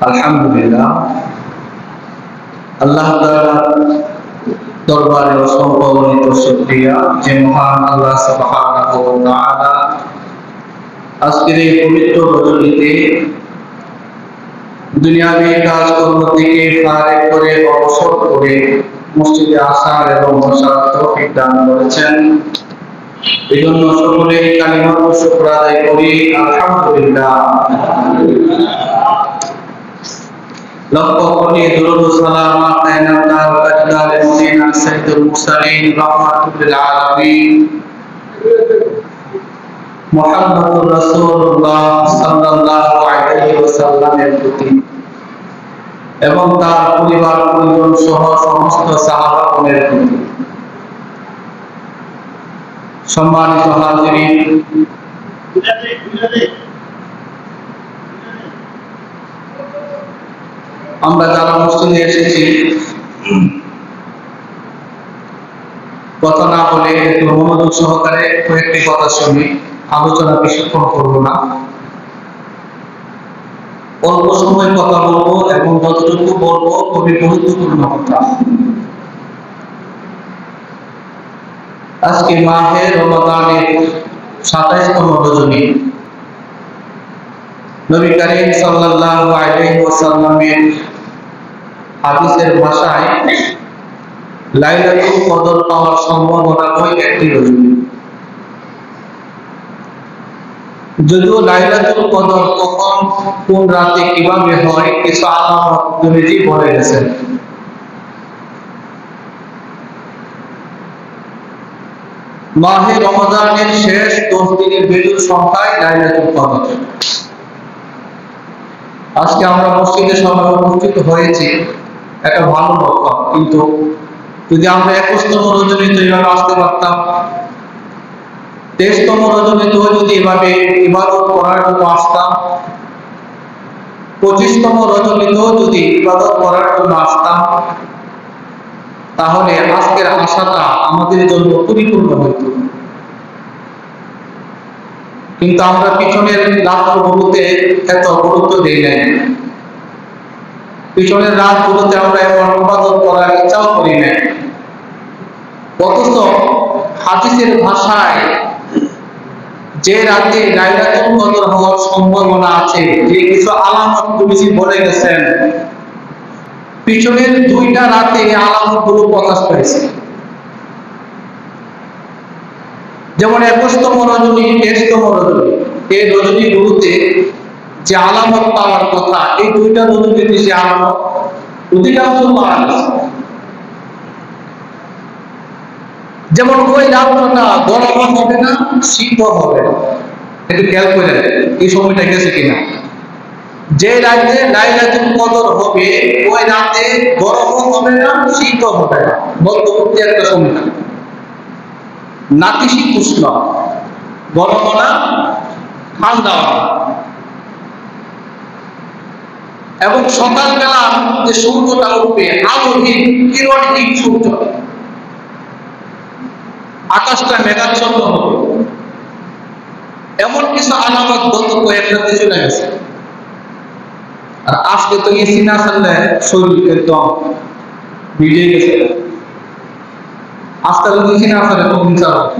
আলহামদুলিল্লাহ, আল্লাহ তাআলার দরবারে অসংখ্য অগণিত শুকরিয়া যে মহান আল্লাহ সুবহানাহু ওয়া তাআলা আজকের এই পবিত্র রজনীতে দুনিয়াবি কাজকর্ম থেকে ফারেক করে অবসর করে মসজিদে আসার এবং বসার তৌফিক দান করেছেন। এই জন্য সকলেই কালিমাত শুকর আদায় করি, আলহামদুলিল্লাহ। লক্ষ কোটি দরুদ ও সালাম আতাইনাল্লাহু তাআলা মুসিনা সাইয়্যিদুল মুরসালিন রাহমাতুল লিল আলামিন মুহাম্মদুর রাসূলুল্লাহ সাল্লাল্লাহু আলাইহি ওয়াসাল্লামের প্রতি এবং তার পরিবার পরিজন সহ সমস্ত সাহাবাগণের প্রতি। সম্মানিত হাজিরিন, আমরা যারা মসজিদে এসেছি কথা না বলে একটু মনোযোগ সহকারে কয়েকটি কথা শুনি, আলোচনা বেশিক্ষণ করব না, অল্প সময় কথা বলবো এবং যতটুকু বলবো খুবই গুরুত্বপূর্ণ কথা। আজকে মাহে রমাদানের 27তম রজনী। নবী করিম সাল্লাল্লাহু আলাইহি ওয়াসাল্লামের হাদিসের ভাষায় লাইলাতুল কদর পাওয়ার সম্ভাবনাময় একটি রজনী। যদিও লাইলাতুল কদর কখন কোন রাতে কিভাবে হয় কিছু আলামত নবীজি বলে গেছেন। মাহে রমাদানের শেষ 10 দিনের বেজুর সংখ্যায় লাইলাতুল কদর। আজকে আমরা মসজিদে সবাই উপস্থিত হয়েছি, একটা ভালো লক্ষণ, কিন্তু যদি আমরা 21তম রজনীতে এইভাবে আসতে পারতাম, 23তম রজনীতেও যদি এভাবে ইবাদত করার জন্য আসতাম, 25তম রজনীতেও যদি ইবাদত করার জন্য আসতাম, তাহলে আজকের আশাটা আমাদের জন্য পরিপূর্ণ হইত। কিন্তু আমরা পিছনের রাতগুলোতে এত গুরুত্ব দিই নাই, পিছনের রাতগুলোতে আমরা এমন ইবাদত করার ইচ্ছাও করি নাই। অথচ হাদিসের ভাষায় যে রাতে লাইলাতুল কদর হওয়ার সম্ভাবনা আছে, যে কিছু আলামত নবীজি বলে গেছেন, পিছনের 2টা রাতে এই আলামতগুলো প্রকাশ পেয়েছে। যেমন 21তম রজনী, 23তম রজনী, এই রজনীগুলোতে যে আলামত পাওয়ার কথা, এই 2টা রজনীতে যে আলামত অধিকাংশ পাওয়া গেছে। যেমন ওই রাতটা গরমও হবে না, শীতও হবে না। একটু খেয়াল করে এই সময়টা গেছে কিনা। যে রাতে লাইলাতুল কদর হবে ওই রাতে গরমও হবে না, শীতও হবে না, মধ্যবর্তী একটা সময়, নাতিশীতোষ্ণ, গরমও না, ঠান্ডাও না। এবং সকালবেলা যে সূর্যটা উঠবে আলোহীন কিরণহীন সূর্য, আকাশটা মেঘাচ্ছন্ন হবে, এমন কিছু আলামত গত কয়েক রাতে চলে গেছে। আর আজকে তো এসি না চাললে শরীর একদম ভিজে গেছে। আজকাল এসি না চালে কখন চালাবো।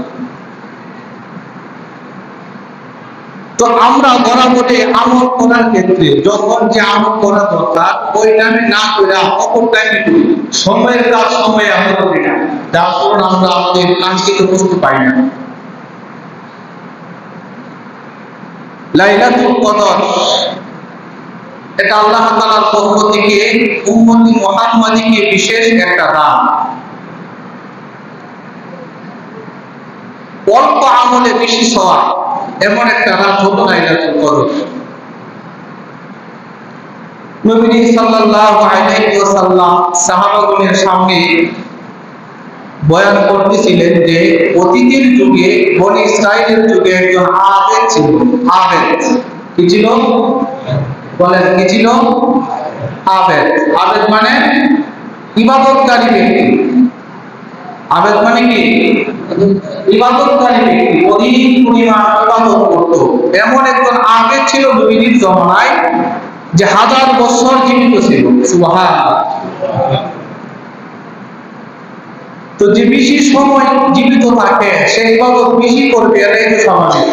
তো আমরা বরাবরে আমল করার ক্ষেত্রে যখন যে আমল করা দরকার ওই টাইমে না করে অপর টাইমে করি, সময়ের কাজ সময়ে আমরা করি না, যার কারণে আমরা আমাদের কাঙ্ক্ষিত বস্তু পাই না। লাইলাতুল কদর এটা আল্লাহ তাআলার পক্ষ থেকে উম্মতি মুহাম্মাদীকে বিশেষ একটা দান। অল্প আমলে বেশি সওয়াব, এমন একটা রাত হলো লাইলাতুল কদর। নবী সাল্লাল্লাহু আলাইহি ওয়াসাল্লাম সাহাবাগণের সামনে বয়ান করতেছিলেন যে অতীতের যুগে বনি ইসরাইলের যুগে একজন আবেদ ছিল। আবেদ কি ছিল বলেন? কি ছিল? আবেদ। আবেদ মানে ইবাদতকারী ব্যক্তি। আবেদ মানে কি? ইবাদতকারী ব্যক্তি, অধিক পরিমাণ ইবাদত করত। এমন একজন আবেদ ছিল নবীর জমানায়, যে 1000 বছর জীবিত ছিল। সুবহানাল্লাহ। তো যে বেশি সময় জীবিত থাকে সে ইবাদত বেশি করবে, এটাই তো স্বাভাবিক।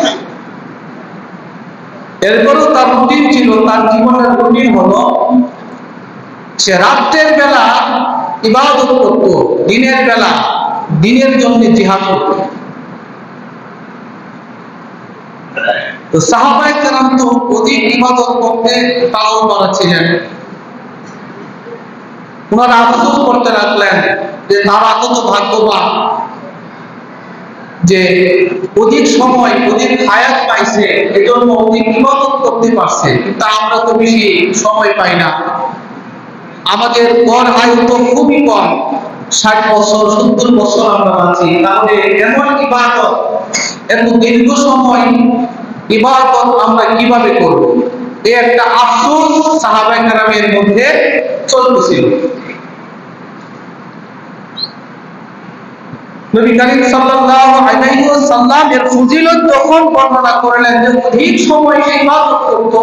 এরপরও তার রুটিন ছিল, তার জীবনের রুটিন হলো সে রাতের বেলা ইবাদত করত, দিনের বেলা দিনের জন্য জিহাদ করত। তো সাহাবায়ে কেরাম তো অধিক ইবাদত করতে তাড়াহুড়া ছিলেন। ওনারা আফসোস করতে লাগলেন যে তারা কত ভাগ্যবান যে অধিক সময় অধিক হায়াত পাইছে, এজন্য অধিক ইবাদত করতে পারছে, কিন্তু আমরা তো বেশি সময় পাই না। আমাদের গড় আয়ু তো খুবই কম, 60 বছর 70 বছর আমরা বাঁচি। তাহলে এমন ইবাদত, এত দীর্ঘ সময় ইবাদত আমরা কিভাবে করব? এই একটা আফসোস সাহাবায়ে কেরামের মধ্যে চলতেছিল। নবী করিম সাল্লাল্লাহু আলাইহি ওয়াসাল্লাম এর ফজিলত তখন বর্ণনা করলেন যে অধিক সময় সে ইবাদত করত।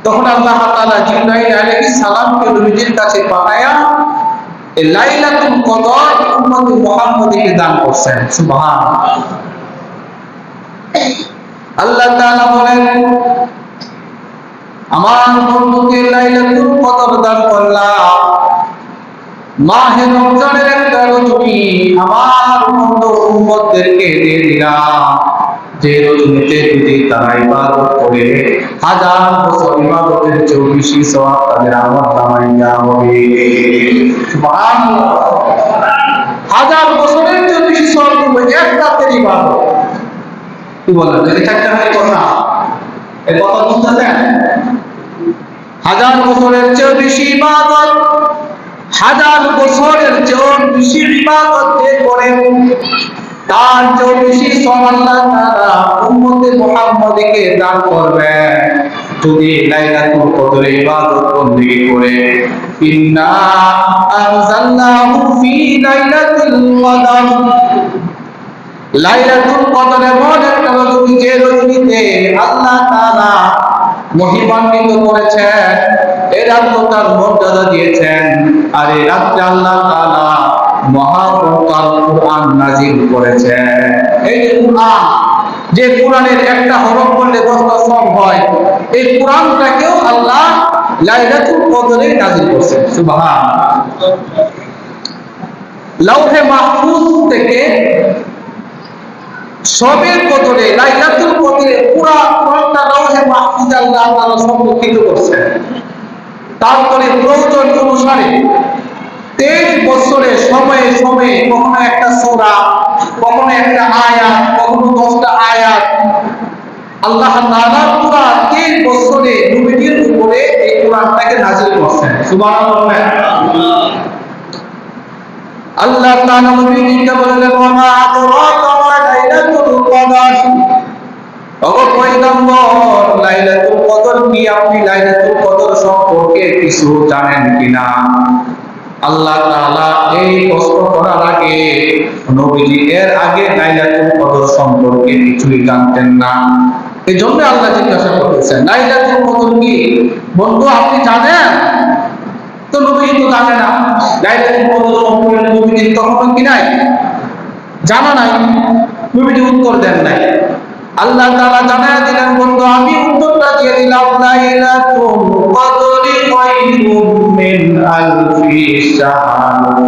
তখন আল্লাহ তাআলা জিবরাইল আলাইহিস সালামকে নবীজির কাছে পাঠায়া এই লাইলাতুল কদর উম্মত মুহাম্মাদীকে দান করছেন। সুবহানাল্লাহ। আল্লাহ তাআলা বলেন, আমার বন্ধুকে লাইলাতুল কদর দান করলাম, মাহে রমজানের একটা রজনী আমার বন্ধু উম্মতদেরকে দিয়ে দিলাম, যে রজনীতে যদি তারা ইবাদত করে 1000 বছর ইবাদতের 24 সওয়াব তাদের আমলনামায় দেওয়া হবে। সুবহানাল্লাহ। 1000 বছরের 24 সওয়াব হবে এক রাতের ইবাদত। কি বলেন? এটা একটা কথা, এই কথা বুঝতেছেন? 1000 বছরের চেয়ে বেশি ইবাদত, 1000 বছরের চেয়ে বেশি ইবাদত যে করে তার চেয়ে বেশি সওয়াব আল্লাহ তাআলা উম্মতে মুহাম্মাদীকে দান করবেন যদি লাইলাতুল কদরে ইবাদত বندگی করে। ইন্না আনজালনাহু ফি লাইলাতুল কদর, লাইলাতুল কদর এমন একটা রজনী যে রজনীতে আল্লাহ তাআলা মহিমান্বিত করেছেন, এই রাতকে তার মর্যাদা দিয়েছেন, আর এই রাতে আল্লাহ তাআলা মহাগ্রন্থ কুরআন নাযিল করেছেন। এই যে কুরআন, যে কুরআনের একটা হরফ পড়লে 10টা সওয়াব হয়, এই কুরআনটাকেও আল্লাহ লাইলাতুল কদরে নাযিল করেছেন। সুবহানাল্লাহ। লাউহে মাহফুজ থেকে সবের কদরে লাইলাতুল কদরে পুরা কোরআনটা লাউহে মাহফুজে আল্লাহ তাআলা সংরক্ষিত করেছেন। তারপরে প্রয়োজন অনুসারে 23 বছরে সময়ে সময়ে কখনো একটা সূরা, কখনো একটা আয়াত, কখনো 10টা আয়াত আল্লাহ তাআলা পুরা 23 বছরে নবীর উপরে এই কোরআনটাকে নাযিল করেছেন। সুবহানাল্লাহ। আল্লাহ তাআলা নবীকে বললেন, ওয়া মা আদরাকা মা লাইলাতুল কদর, ও পয়গম্বর লাইলাতুল কদর কি? আপনি লাইলাতুল কদর সম্পর্কে কিছু জানেন কিনা? আল্লাহ তাআলা এই প্রশ্ন করার আগে নবীজি এর আগে লাইলাতুল কদর সম্পর্কে কিছুই জানতেন না। এই জন্য আল্লাহ জিজ্ঞাসা করতেছেন, লাইলাতুল কদর কি বন্ধু আপনি জানেন? তো নবী তো জানে না। লাইলাতুল কদর সম্পর্কে নবীজি তখন কি নাই জানা নাই, নবীজি উত্তর দেন নাই। আল্লাহ তাআলা জানায়া দিলেন, বন্ধু আমি উত্তরটা দিয়ে দিলাম, লাইলাতুল কদরি খায়রুম মিন আলফি শাহর।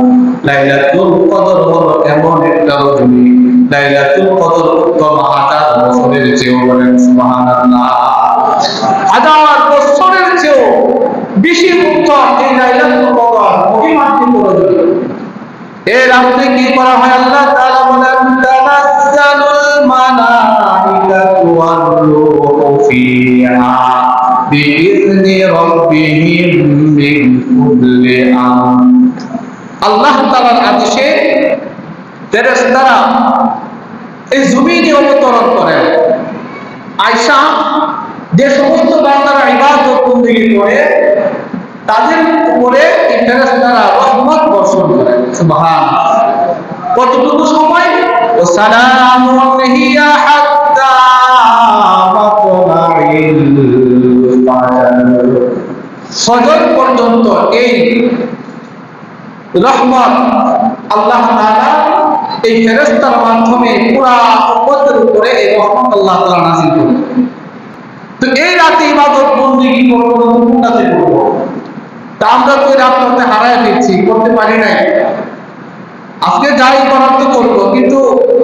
লাইলাতুল কদর হলো এমন একটা রজনী, লাইলাতুল কদর উত্তম 1000 বছরের চেয়েও, বলেন সুবহানাল্লাহ, 1000 বছরের চেয়েও বেশি উত্তম এই লাইলাতুল কদর মহিমান্বিত রজনী। এই রাতে কি করা হয়? আল্লাহ তাআলা বলেন, তানাজ্জালুল মালাইকাতু ওয়ার রূহু ফিহা বিইذনি রাব্বিহিম মিন কুল্লি আমর। আল্লাহ তাআলার আদেশে ফেরেশতারা এই জমিনে অবতরণ করেন। আয়েশা যে সমস্ত বান্দারা ইবাদত বندگی করে তাদের উপরে এই ফেরেশতারা রহমত বর্ষণ করে। সুবহানাল্লাহ। কতটুকু সময়? ও সালামুন হিয়া হাত্তা মাতলাইল ফজর পর্যন্ত এই রহমত আল্লাহ তাআলা এই ফেরেশতার মাধ্যমে পুরা উম্মতের উপরে এই রহমত আল্লাহ তাআলা নাযিল করেন। তো এই রাতে ইবাদত বন্দেগী করব, কোনটাতে করব? তা আমরা তো এই রাতটাতে হারায় দিচ্ছি, করতে পারি নাই। আজকে যাই করার তো করবো, কিন্তু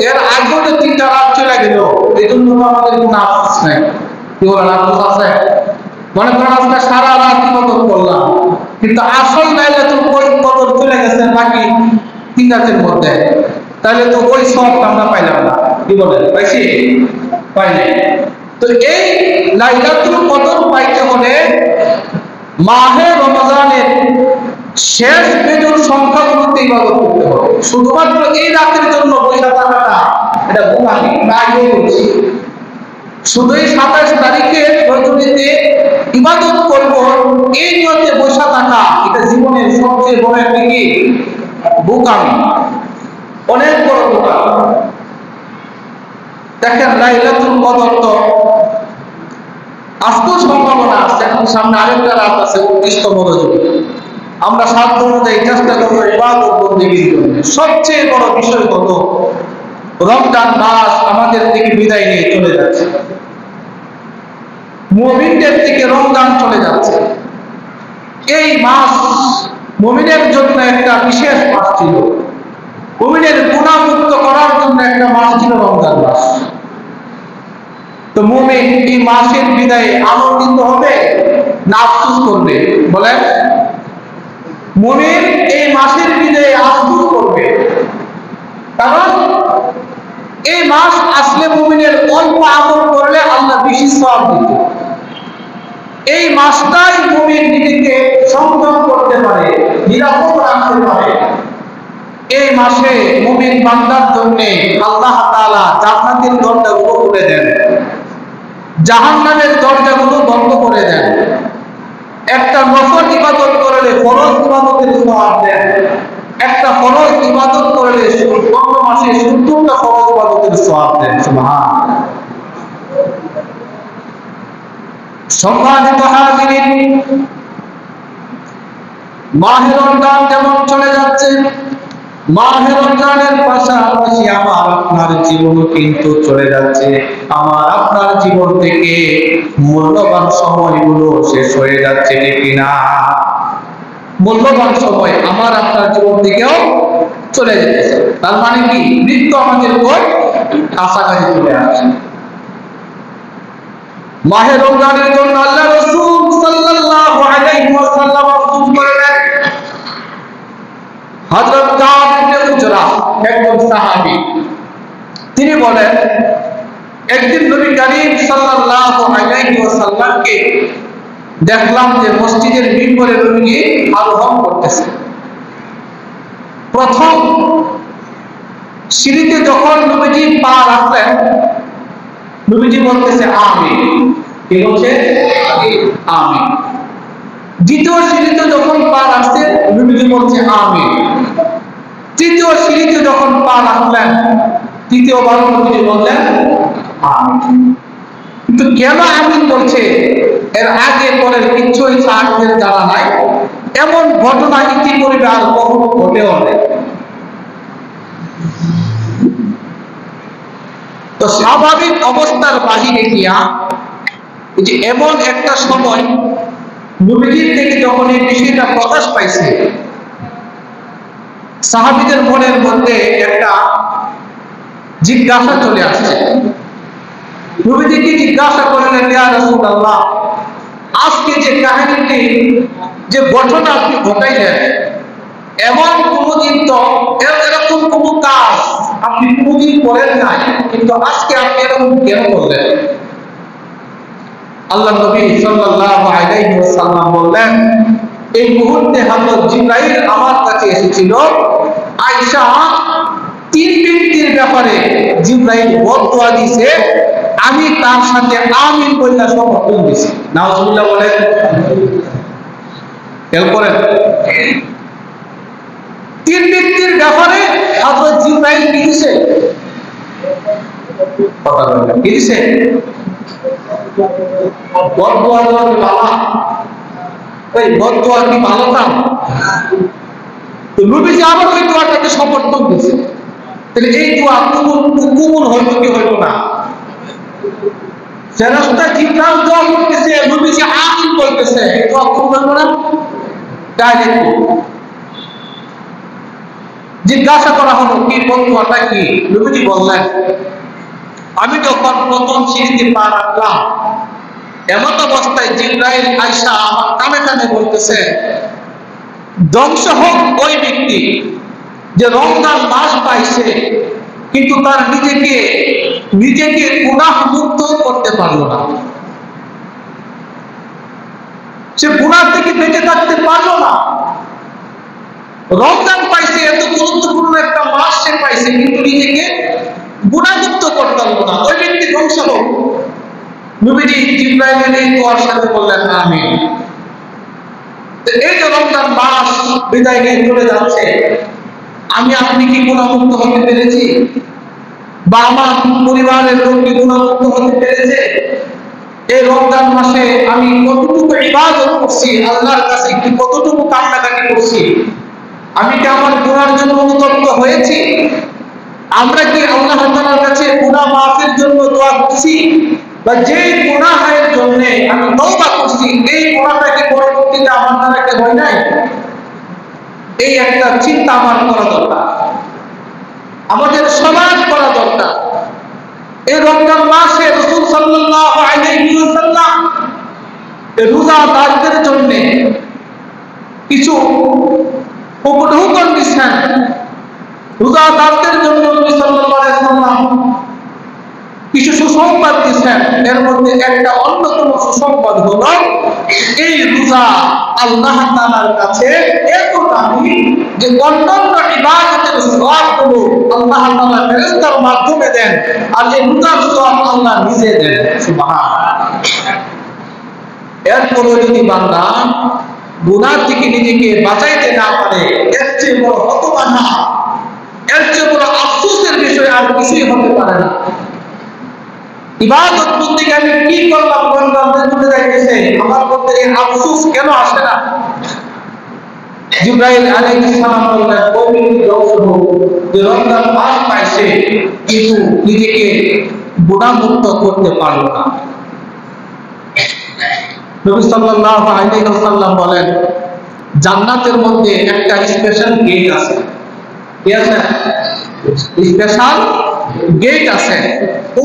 এর আগেও যে 3টা রাত চলে গেল, এই জন্য আমাদের কোনো আফসোস নাই। কি বলেন, আফসোস আছে? মনে করেন আজকে সারা রাত ইবাদত করলাম, কিন্তু আসল লাইলাতুল কদর চলে গেছে বাকি 3 রাতের মধ্যে, তাহলে তো ওই সবটা আমরা পাইলাম না। কি বলেন, পাইছি? পাই নাই। তো এই লাইলাতুল কদর পাইতে হলে মাহে রমজানের শেষ বেজুর সংখ্যাগুলোতে ইবাদত করতে হবে। শুধুমাত্র এই রাতের জন্য পয়সা টাকাটা এটা বোকামি, আমরা আগেও বলছি। শুধু এই 27 তারিখে রজনীতে ইবাদত করব এই নিয়তে বসে থাকা, এটা জীবনের সবচেয়ে বড় একটা কি বোকামি, অনেক বড় বোকামি। দেখেন লাইলাতুল কদর তো আজকেও সম্ভাবনা আছে, সামনে আরেকটা রাত আছে 29তম রজনী। আমরা সাধ্য অনুযায়ী চেষ্টা করবো ইবাদত বন্দেগীর জন্য। সবচেয়ে বড় বিষয় হলো রমজান মাস আমাদের থেকে বিদায় নিয়ে চলে যাচ্ছে, মুমিনদের থেকে রমজান চলে যাচ্ছে। এই মাস মুমিনের জন্য একটা বিশেষ মাস ছিল, মুমিনের গুনাহ মুক্ত করার জন্য একটা মাস ছিল রমজান মাস। তো মুমিন এই মাসের বিদায়ে আনন্দিত হবে না আফসোস করবে? বলেন, মুমিন এই মাসের বিদায়ে আফসোস করবে, কারণ এই মাস আসলে মুমিনের অল্প আমল করলে আল্লাহ বেশি সওয়াব দিত। এই মাসটাই মুমিন নিজেকে সংযম করতে পারে, নিরাপদ রাখতে পারে। এই মাসে মুমিন বান্দার জন্য আল্লাহ তাআলা জান্নাতের দরজাগুলো খুলে দেন, জাহান্নামের দরজাগুলো বন্ধ করে দেন। একটা নফল ইবাদত করলে ফরজ ইবাদতের সওয়াব দেন, একটা ফরজ ইবাদত করলে অন্য মাসে 70টা ফরজ ইবাদতের সওয়াব দেন। সুবহানাল্লাহ। সম্মানিত হাজিরিন, মাহে রমজান যেমন চলে যাচ্ছে, মাহে রমজানের পাশাপাশি আমার আপনার জীবনও কিন্তু চলে যাচ্ছে। আমার আপনার জীবন থেকে মূল্যবান সময়গুলো শেষ হয়ে যাচ্ছে, ঠিক কিনা? মূল্যবান সময় আমার আপনার জীবন থেকেও চলে যাচ্ছে। তার মানে কি, মৃত্যু আমাদের উপর কাছাকাছি চলে আসছে। মাহে রমজানের জন্য আল্লাহ রাসূল সাল্লাল্লাহু আলাইহি ওয়াসাল্লাম হুকুম করেন। হযরত কাব ইবনে উজরা একজন সাহাবী, তিনি বলেন, একদিন নবী করিম সাল্লাল্লাহু আলাইহি ওয়াসাল্লামকে দেখলাম যে মসজিদের মিম্বরে নবীজি আরোহণ করতেছে। প্রথম সিঁড়িতে যখন নবীজি পা রাখলেন, নবীজি বলতেছে আমিন। কি বলছে? আমিন। দ্বিতীয় সিঁড়িতে যখন পা রাখছে, নবীজি বলছে আমিন। তৃতীয় সিঁড়িতে যখন পা রাখলেন, তৃতীয়বার নবীজি বললেন আমিন। কিন্তু কেন আমিন বলছে, এর আগে পরের কিছুই সাহাবীদের জানা নাই। এমন ঘটনা ইতিপূর্বে আর কখনো ঘটেও নাই। তো স্বাভাবিক অবস্থার বাহিরে গিয়া যে এমন একটা সময় নবীজির থেকে যখন এই বিষয়টা প্রকাশ পাইছে, সাহাবীদের মনের মধ্যে একটা জিজ্ঞাসা চলে আসছে। নবীজিকে জিজ্ঞাসা করলেন, ইয়া রাসূলুল্লাহ, আজকে যে কাহিনীটি, যে ঘটনা আপনি ঘটাইলেন, এমন কোনদিন তো এরকম কোন কাজ আপনি কোনদিন করেন নাই, কিন্তু আজকে আপনি এরকম কেন করলেন? আল্লাহ নবী সাল্লাল্লাহু আলাইহি ওয়াসাল্লাম বললেন, এই মুহূর্তে হযরত জিবরাইল আমার কাছে এসেছিল। আয়েশা 3 ব্যক্তির ব্যাপারে জিবরাইল বদদুয়া দিয়েছে, আমি তার সাথে আমিন বলে সমর্থন দিয়েছি। নাউজুবিল্লাহ বলেন। খেয়াল করেন, 3 ব্যক্তির ব্যাপারে হযরত জিবরাইল কি দিয়েছে? কথা বলেন, কি দিয়েছে? বদদোয়া দেওয়া কি ভালো? ওই বদদোয়া কি ভালো কাম? তো নবীজি আবার ওই দোয়াটাকে সমর্থন দিয়েছে। তাহলে এই দোয়া কবুল হইল কি হইল না? ফেরেশতা জিবরাইল দোয়া করতেছে, নবীজি আমিন বলতেছে, এই দোয়া কবুল হইল না? ডাইরেক্ট জিজ্ঞাসা করা হলো কি বদদোয়াটা কি? নবীজি বললেন, আমি যখন প্রথম সিঁড়িতে পা রাখলাম, এমন অবস্থায় জিবরাইল আয়েশা আমার কানে কানে বলতেছে, ধ্বংস হোক ওই ব্যক্তি যে রমজান মাস পাইছে কিন্তু তার নিজেকে গুনাহ মুক্ত করতে পারলো না। সে গুনাহ থেকে বেঁচে থাকতে পারলো না। রমজান পাইছে, এত গুরুত্বপূর্ণ একটা মাস সে পাইছে, কিন্তু নিজেকে গুনাহমুক্ত করতে পারলো না। ওই ব্যক্তি ধ্বংস হোক। নবীজি জিবরাইলের এই দোয়ার সাথে বললেন আমিন। এই যে রমজান মাস বিদায় নিয়ে চলে যাচ্ছে, আমি আপনি কি গুনাহমুক্ত হতে পেরেছি? বা আমার পরিবারের লোক কি গুনাহমুক্ত হতে পেরেছে? এই রমজান মাসে আমি কতটুকু ইবাদত করছি, আল্লাহর কাছে কি কতটুকু কান্নাকাটি করছি? আমি কি আমার গুনার জন্য অনুতপ্ত হয়েছি? আমরা কি আল্লাহ তাআলার কাছে গুনাহ মাফের জন্য দোয়া করছি? বা যে গুনাহের জন্য আমি তওবা করছি, এই গুনাহটা কি পরবর্তীতে আমার দ্বারা কি হয় নাই? এই একটা চিন্তা আমার করা দরকার, আমাদের সমাজ করা দরকার। এই রমজান মাসে রাসূল সাল্লাল্লাহু আলাইহি ওয়াসাল্লাম রোজাদারদের জন্য কিছু হুকুম দিয়েছেন। রোজাদারদের জন্য নবী সাল্লাল্লাহু আলাইহি ওয়াসাল্লাম কিছু সুসংবাদ দিয়েছেন। এর মধ্যে একটা অন্যতম সুসংবাদ হলো এই রোজা আল্লাহ তাআলার কাছে এত দামি যে অন্যান্য ইবাদতের সওয়াবগুলো আল্লাহ তাআলা ফেরেশতার মাধ্যমে দেন, আর এই রোজার সওয়াব আল্লাহ নিজে দেন। সুবহানাল্লাহ। এরপরে যদি বান্দা গুনাহ থেকে নিজেকে বাঁচাইতে না পারে, এর চেয়ে বড় হতভাগা, এর চেয়ে বড় আফসোসের বিষয় আর কিছুই হতে পারে না। ইবাদত বন্দেগী আমি কি করলাম, রমজান চলে যাইতেছে, আমার মধ্যে এই আফসোস কেন আসে না? জিবরাইল আলাইহিস সালাম বললেন, ওই ব্যক্তি ধ্বংস হোক যে রমজান মাস পাইছে কিন্তু নিজেকে গুনাহমুক্ত করতে পারলো না। নবী সাল্লাল্লাহু আলাইহি ওয়াসাল্লাম বলেন, জান্নাতের মধ্যে একটা স্পেশাল গেট আছে। কি আছে? স্পেশাল গেট আছে।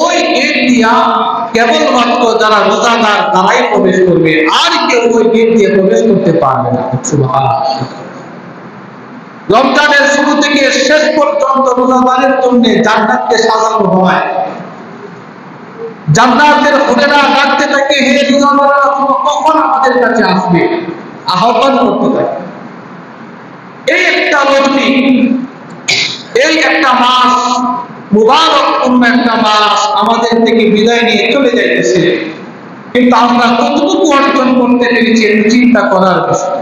ওই গেট দিয়া কেবলমাত্র যারা রোজাদার তারাই প্রবেশ করবে, আর কেউ ওই গেট দিয়ে প্রবেশ করতে পারবে না। সুবহানাল্লাহ। রমজানের শুরু থেকে শেষ পর্যন্ত রোজাদারের জন্য জান্নাতকে সাজানো হয়। জান্নাতের হুরেরা ডাকতে থাকে, হে রোজাদাররা তোমরা কখন আমাদের কাছে আসবে, আহ্বান করতে থাকে। এই একটা রজনী, এই একটা মাস, মুবারকপূর্ণ একটা মাস আমাদের থেকে বিদায় নিয়ে চলে যাইতেছে, কিন্তু আমরা কতটুকু অর্জন করতে পেরেছি একটু চিন্তা করার বিষয়।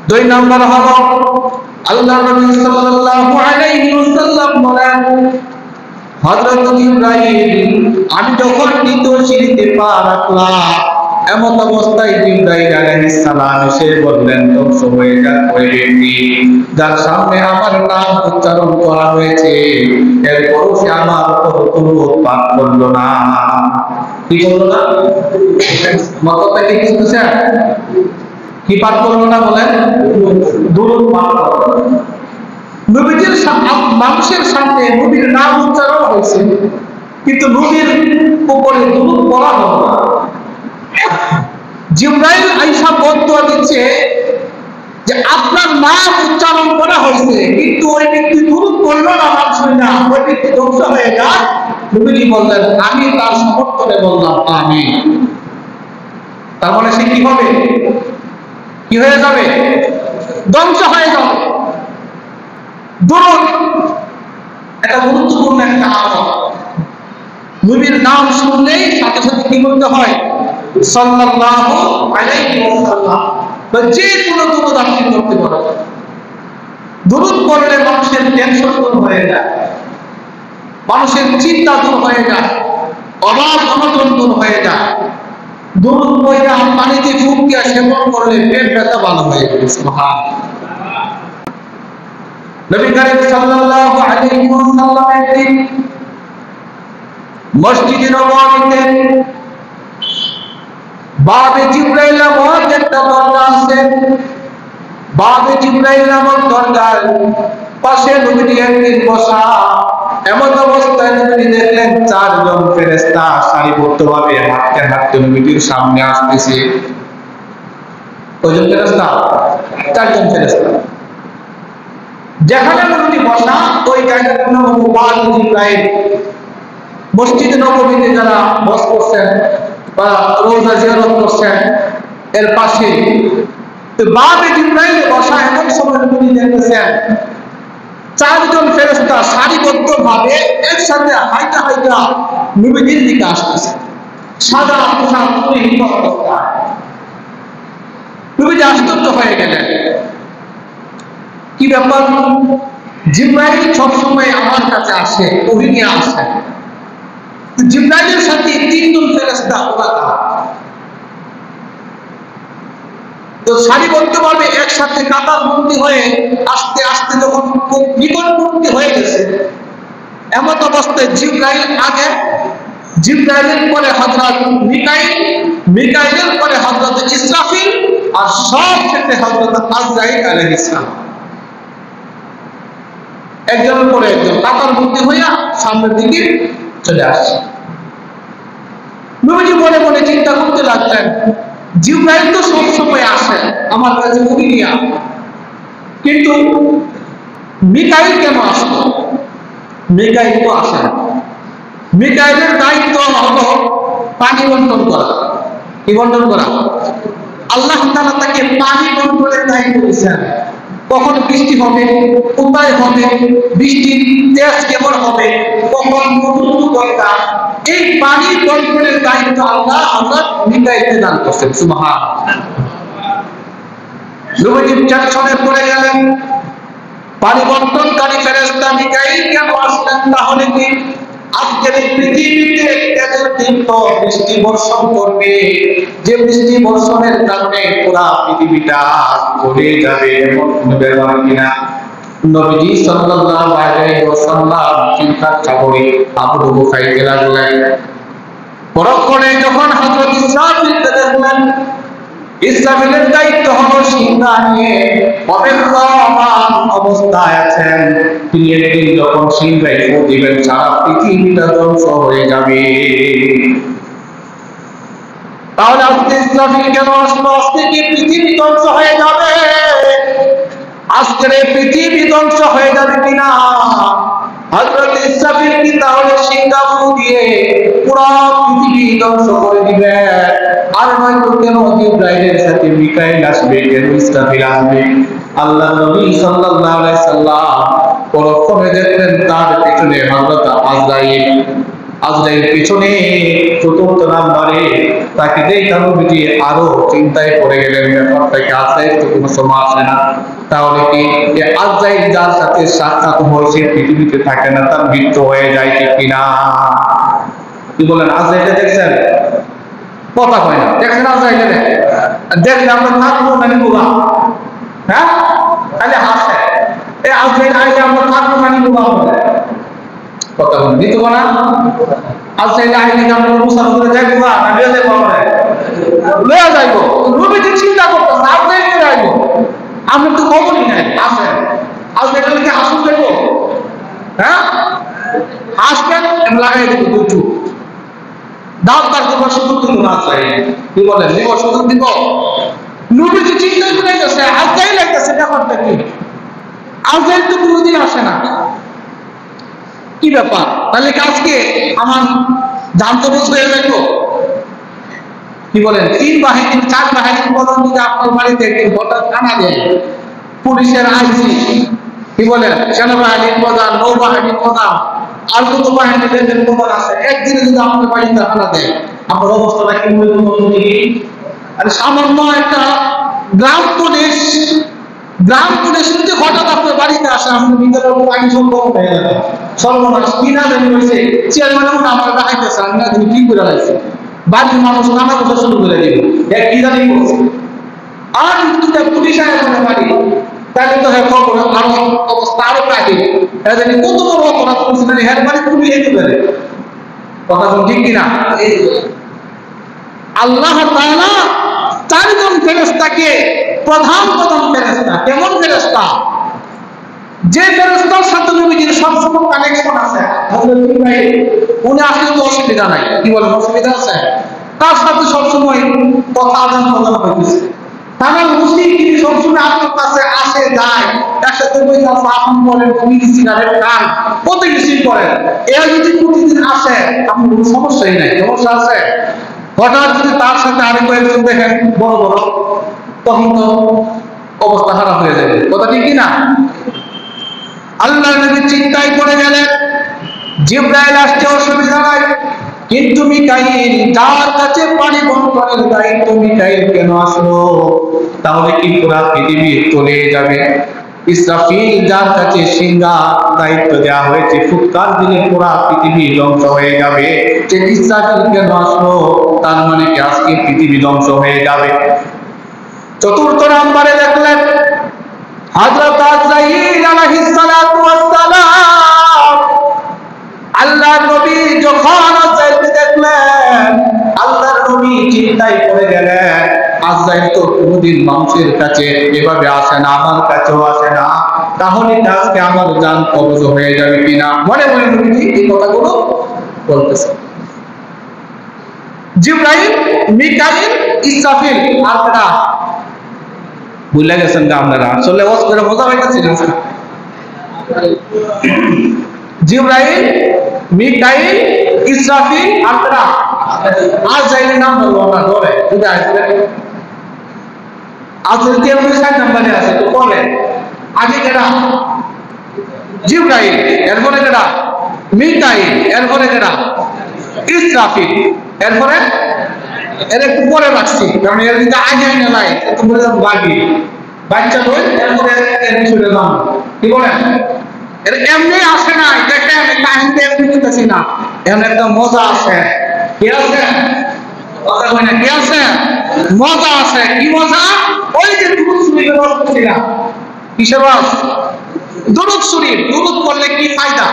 2 নম্বর হলো আল্লাহ নবী সাল্লাল্লাহু আলাইহি ওয়াসাল্লাম বলেন, হযরত জিবরাইল আমি যখন দ্বিতীয় সিঁড়িতে পা রাখলাম, এমন অবস্থায় জিবরাইল আলাইহিস সালাম এসে বললেন, ধ্বংস হয়ে যাক ওই ব্যক্তি যার সামনে আমার নাম উচ্চারণ করা হয়েছে, এরপরও সে আমার উপর দুরূদ পাঠ করলো না। কি করলো না? মতটা কি বুঝতেছে? কি পাঠ করলো না বলেন? দুরূদ পাঠ করলো। নবীজির মানুষের সামনে নবীর নাম উচ্চারণ হয়েছে, কিন্তু নবীর উপরে দুরূদ পড়া হলো না। জিবরাইল আয়েশা বদদোয়া দিচ্ছে যে আপনার নাম উচ্চারণ করা হয়েছে, কিন্তু ওই ব্যক্তি দুরূদ পড়লো না, নাম শুনে না, ওই ব্যক্তি ধ্বংস হয়ে যায়। নবীজি বললেন, আমি তার সমর্থনে বললাম আমিন। তার মানে সে কি হবে? কি হয়ে যাবে? ধ্বংস হয়ে যাবে। দুরূদ এটা গুরুত্বপূর্ণ একটা আমল। নবীর নাম শুনলেই সাথে সাথে কি বলতে হয়? সাল্লাল্লাহু আলাইহি ওয়াসাল্লাম। যে কোনো দুরূদ আপনি করতে পারেন। দুরূদ পড়লে মানুষের টেনশন দূর হয়ে যায়। মানুষের চিন্তা দূর হয়ে যায়, অভাব অনটন দূর হয়ে যায়। দুরূদ পড়া পানিতে ফুঁক দিয়া সেবন করলে পেট ব্যথা ভালো হয়ে যাবে। সুবহানাল্লাহ। নবী করিম সাল্লাল্লাহু আলাইহি ওয়াসাল্লাম একদিন মসজিদে নববীতে বাবে জিবরাইল নামক একটা দরজা আছে, বাবে জিবরাইল নামক দরজার পাশে নবীজি একদিন বসা। এমন অবস্থায় নবীজি দেখলেন চারজন ফেরেশতা সারিবদ্ধভাবে হাঁটতে হাঁটতে নবীজির সামনে আসতেছে। কয়জন ফেরেশতা? চারজন ফেরেশতা। যেখানে নবীজি বসা ওই জায়গাটার নাম হলো বাবে জিবরাইল। মসজিদে নববীতে যারা বস করছেন বা রোজা জিয়ারত করছেন এর পাশে বাবে জিবরাইলে বসা। এমন সময় নবীজি দেখতেছেন চারজন ফেরেশতা সারিবদ্ধভাবে একসাথে হাইটা হাইটা নবীজির দিকে আসতেছে, সাদা পোশাক পরে হিমা অবস্থায়। নবীজি আশ্চর্য হয়ে গেলেন, কি ব্যাপার? জিবরাইল সবসময় আমার কাছে আসে, ওহি নিয়ে আসে, জিবরাইলের সাথে তিনজন ফেরেশতা ওরা কারা? তো সারিবদ্ধভাবে একসাথে কাতারবন্দি হয়ে আস্তে আস্তে যখন নিকটবর্তী হয়ে গেছে, এমন অবস্থায় জিবরাইল আগে, জিবরাইলের পরে হযরত মিকাইল, মিকাইলের পরে হযরত ইসরাফিল, আর সবশেষে হযরত আজরাইল আলাইহিস সালাম। একজনের পরে একজন কাতারবন্দি হইয়া সামনের দিকে চলে আসছে। নবীজি মনে মনে চিন্তা করতে লাগলেন, জিবরাইল তো সব সময় আসে আমার কাছে ওহি নিয়ে, কিন্তু মিকাইল কেন আসলো? মিকাইল তো আসে না। মিকাইলের দায়িত্ব হলো পানি বন্টন করা। কি বন্টন করা? আল্লাহ তাআলা তাকে পানি বন্টনের দায়িত্ব দিয়েছেন। কখন বৃষ্টি হবে, কোথায় হবে, বৃষ্টির তেজ কেমন হবে, কখন কতটুকু দরকার, এই পানি বন্টনের দায়িত্ব আল্লাহ মিকাইলকে দান করছেন। সুবহানাল্লাহ। নবীজি টেনশনে পড়ে গেলেন, পানি বন্টনকারী ফেরেশতা মিকাইল কেন আসলেন? তাহলে কি আজকের পৃথিবীতে এতদিন তো বৃষ্টি বর্ষণ করবে, যে বৃষ্টি বর্ষণের কারণে পুরা পৃথিবীটা ভরে যাবে, এমন কোনো ব্যাপার কিনা? নবীজি সাল্লাল্লাহু আলাইহি ওয়াসাল্লাম চিন্তা করে আবু খাইতে লাগলেন। পরক্ষণে যখন হযরত ইসরাফিলকে দেখলেন, ইসরাফিলের দায়িত্ব হলো সিংহা নিয়ে অপেক্ষমান অবস্থায় আছেন। তিনি একদিন যখন সিংহায় ফু দিবেন সারা পৃথিবীটা ধ্বংস হয়ে যাবে। তাহলে আজকে ইসরাফিল কেন আসলো? আজকে কি পৃথিবী ধ্বংস হয়ে যাবে? আজকের এই পৃথিবী ধ্বংস হয়ে যাবে কিনা? হযরত ইসরাফিল কি তাহলে সিংহা ফু দিয়ে পুরো পৃথিবী ধ্বংস করে দিবে? আর নয়তো কেন জিবরাইলের সাথে মিকাইল আসবে, কেন ইসরাফিল আসবে? আল্লাহ নবী সাল্লাল্লাহু আলাইহি সাল্লাম পরক্ষণে দেখলেন তার পিছনে হযরত আজরাইল, আজরাইল পিছনে চতুর্থ নাম্বারে। তাকে দেখে নবীজি আরো চিন্তায় পড়ে গেলেন, ব্যাপারটা কি আজরাইল তো কোনো সময় আসে না, তাহলে কি আজরাইল যার সাথে সাক্ষাৎ হয়েছে পৃথিবীতে থাকে না, তার মৃত্যু হয়ে যায় কিনা? কি বলেন? আজরাইলকে দেখছেন? কথা কয় না। দেখছেন আজরাইলকে? দেখলে আমরা থাকবো মানে বুবা, হ্যাঁ তাহলে হাসে এই আজরাইল আইলে আমরা থাকবো মানে বুবা বলে কথা বলেন, দিত না? আজরাইল আইলে আমরা মুসাফ করে যাইবো না লয়ে যাইবো, আমরা লয়ে যাইবো। নবীজি চিন্তা করতেছে আজরাইল কে যাইবো, আমরা তো খবরই নাই। আসে আজরাইলকে হাসুন যাইবো, হ্যাঁ হাসবেন লাগাই দেবো দুটো দাঁত তার দেবো, সুযোগ দিব না। কি বলেন? দিব, সুযোগ দিব। নবীজি চিন্তা করে গেছে আজরাইল লাগতেছে, ব্যাপারটা কি? আজরাইল তো কোনোদিন আসে না, কি ব্যাপার? তাহলে আজকে আমার জানতে হয়ে যাইব। কি বলেন? 3 বাহিনীর 4 বাহিনীর প্রধান যদি আপনার বাড়িতে হঠাৎ আনা দেয়, পুলিশের আইজি, কি বলেন সেনাবাহিনীর প্রধান, নৌবাহিনীর প্রধান, আর কত বাহিনীর প্রধান আছে, একদিনে যদি আপনার বাড়িতে আনা দেয়, আপনার অবস্থাটা কি হইব? আর সামান্য একটা গ্রাম পুলিশ গ্রাম পুলিশ যদি হঠাৎ আপনার বাড়িতে আসে, আপনি বিদ্যালয়ের উপর আইন সম্ভব হয়ে যাবে, সর্বনাশ কি না জানি হয়েছে, চেয়ারম্যান এমন আমরা দেখাইতেছে, আমি না তুমি কি করে লাগছে, বাড়ির মানুষ নানা কথা শুরু করে দিব, এক কি জানি বলছে। আর দুটা পুলিশ আয় বাড়ি, তাহলে তো হ্যাঁ খবর আরো অবস্থা আরো কাটে, এরা জানি কত বড় অপরাধ করছে, মানে হ্যাঁ বাড়ি পুলিশ যেতে পারে। কথা বল ঠিক কিনা? আল্লাহ তাআলা চারজন ফেরেশতাকে প্রধান ফেরেশতা, কেমন ফেরেশতা? যে ফেরেশতার সাথে নবীজির সবসময় কানেকশন আছে। হযরত ইব্রাহিম উনি আসলে তো অসুবিধা নাই, কি বলেন অসুবিধা আছে? তার সাথে সবসময় কথা আদান প্রদান হইতেছে। তারা মুসলিম সবসময় আপনার কাছে আসে যায়, একসাথে বসে আপন বলেন, বিড়ি সিগারেট খান, কত কিছুই করেন। এরা যদি প্রতিদিন আসে, আপনার কোনো সমস্যাই নাই। সমস্যা আছে? হঠাৎ যদি তার সাথে আরেক কয়েকজন দেখেন বড় বড়, তখন তো অবস্থা খারাপ হয়ে যাবে। কথা ঠিক কিনা? আল্লাহ নবী চিন্তায় পড়ে গেলেন, জিবরাইল আসতে অসুবিধা নাই, কিন্তু মিকাইল যার কাছে পানি বন্টনের দায়িত্ব, মিকাইল কেন আসলো? তাহলে কি পুরা পৃথিবী চলে যাবে? ইসরাফিল যার কাছে সিংহা দায়িত্ব দেওয়া হয়েছে, ফুৎকার দিলে পুরা পৃথিবী ধ্বংস হয়ে যাবে, যে ইসরাফিল কেন আসলো? তার মানে কি আজকে পৃথিবী ধ্বংস হয়ে যাবে। চতুর্থ নম্বরে দেখলেন হযরত আজরাইল আলাইহিস সালাতু ওয়াস সালাম। আল্লাহর নবী যখন আজরাইলকে দেখলেন, আল্লাহর নবী চিন্তায় পড়ে গেলেন, আজরাইল তো কোনদিন মানুষের কাছে এভাবে আসে না, আমার কাছেও আসে না, তাহলে আজকে আমার জান কবজ হয়ে যাবে কিনা। মনে মনে নবীজি এই কথাগুলো বলতেছেন। জিবরাইল, মিকাইল, ইসরাফিল আর কারা ভুলে গেছেন না আপনারা? আসলে ওয়াজ করে মজা হইতেছে না। জিবরাইল, মিকাইল, ইসরাফিল আর কারা? আজরাইলের নাম বলবো না, ধরে বুঝে আসবে। আজরাইল কি এমন ৬০ নম্বরে আছে তো বলে। আগে কেডা? জিবরাইল, এরপরে কেডা? মিকাইল, এরপরে কেডা? ইসরাফিল, এরপরে এর একটু পরে রাখছি, কারণ এর যদি আগে না নাই তো বলে যাব বাকি বাচ্চা বই, এরপরে এর পিছনে নাম কি বলেন। এর এমনি আসে না, দেখেন কাহিনীতে এমনি বুঝতেছি না, এমন একটা মজা আছে। কি আছে? কথা কই না, কি আছে? মজা আছে। কি মজা? ওই যে দুরূদ শরীফের রস ছিলা, কিসের রস? দুরূদ শরীফ। দুরূদ পড়লে কি ফায়দা?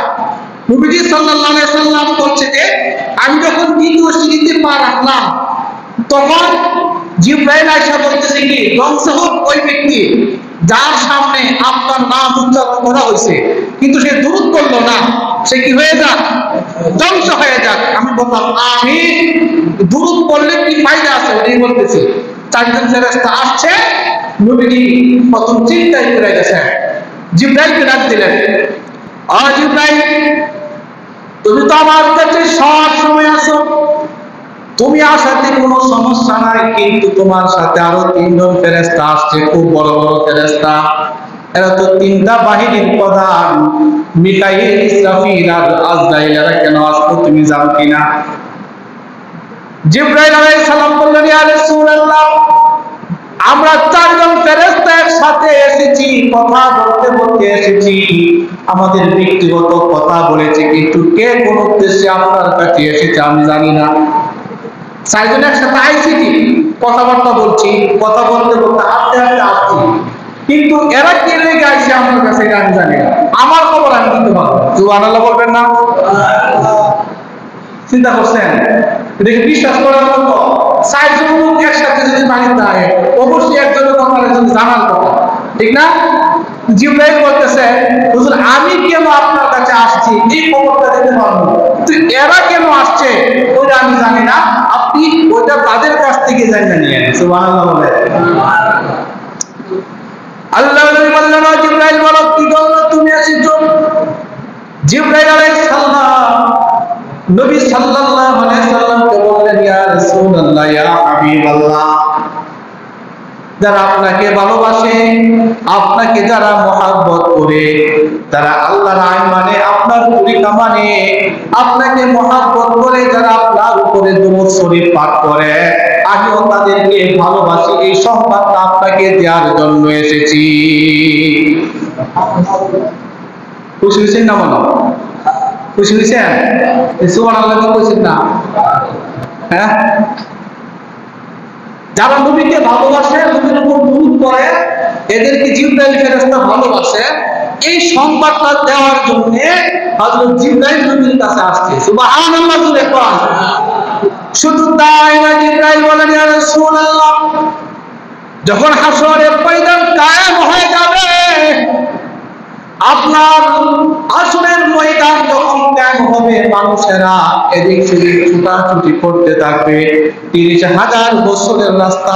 নবীজি সাল্লাল্লাহু আলাইহি সাল্লাম বলছে যে আমি যখন দ্বিতীয় সিঁড়িতে পা রাখলাম, তখন জিবরাইল আয়েশা বলতেছে কি, ধ্বংস হোক ওই ব্যক্তি যার সামনে আপনার নাম উচ্চারণ করা হয়েছে, কিন্তু সে দুরূদ করলো না, সে কি হয়ে যাক? ধ্বংস হয়ে যাক। আমি বললাম আমি দুরূদ পড়লে কি ফায়দা আছে ওটাই বলতেছি। চারজন ফেরেশতা আসছে, নবীজি প্রথম চিন্তায় পড়ে গেছেন, জিবরাইলকে ডাক দিলেন, জিবরাইল তুমি তো আমার কাছে সব সময় আসো, তুমি আসাতে কোনো সমস্যা নাই, কিন্তু তোমার সাথে আরো ৩ জন ফেরেশতা আসছে, খুব বড় বড় ফেরেশতা। এরা তো ৩টা বাহিনীর প্রধান, মিকাইল, ইসরাফিল আর আজরাইল। এরা কেন আসলো তুমি জানো কিনা? জিবরাইল আলাইহিস সালাম বললেন, ইয়া রাসূলুল্লাহ, আমরা ৪ জন ফেরেশতা একসাথে এসেছি, কথা বলতে বলতে এসেছি, আমাদের ব্যক্তিগত কথা বলেছে, কিন্তু কে কোন উদ্দেশ্যে আপনার কাছে এসেছে আমি জানি না। ৪ জন একসাথে আইছি, কথাবার্তা বলছি, কথা বলতে বলতে হাঁটতে হাঁটতে আসছি, কিন্তু এরা কে লেগে আইছে আমার কাছে এটা আমি জানি না। আমার খবর আমি দিতে পারবো। সুবহানাল্লাহ বলবেন না? চিন্তা করছেন? দেখে বিশ্বাস করার মতো। ৪ জন লোক একসাথে যদি বাড়িতে আয়, অবশ্যই একজনের কথা একজন জানার কথা, ঠিক না? জিবরাইল বলতেছে, হুজুর আমি কেন আপনার কাছে আসছি এই খবরটা দিতে পারবো, তো এরা কেন আসছে ওইটা আমি জানি না, আপনি ওইটা তাদের কাছ থেকে জানিয়ে নিয়ে। সুবহানাল্লাহ বলে। আল্লাহ নবী বললেন, জিবরাইল বলো কি বললো তুমি এসেছো? জিবরাইল আলাইহিস সালাম নবী সাল্লাল্লাহু আলাইহি সাল্লামকে বললেন, ইয়া রাসূলুল্লাহ, ইয়া হাবিবাল্লাহ, যারা আপনাকে ভালোবাসে, আপনাকে যারা মহব্বত করে, যারা আল্লাহর আইন মানে, আপনার তরিকা মানে, আপনাকে মহব্বত করে, যারা আপনার উপরে দুরূদ শরীফ পাঠ করে, আমিও তাদেরকে ভালোবাসি। এই সংবাদটা আপনাকে দেওয়ার জন্য এসেছি। খুশি হয়েছেন না? বলো, খুশি হয়েছেন? সুবহানাল্লাহ কইছেন না? হ্যাঁ, যারা নবীকে ভালোবাসে, নবীর উপর দুরূদ পড়ে, এদেরকে জিবরাইল ফেরেশতা ভালোবাসে। এই সংবাদটা দেওয়ার জন্য হযরত জিবরাইল নবীর কাছে আসছে। সুবহানাল্লাহ জুড়ে কোন। শুধু তাই না, জিবরাইল বলেন, ইয়া রাসূলুল্লাহ, যখন হাসরের ময়দান কায়েম হয়ে যাবে, আপনার আসরের ময়দান যখন কায়েম হবে, মানুষেরা এদিক সেদিক ছুটাছুটি করতে থাকবে। 30,000 বছরের রাস্তা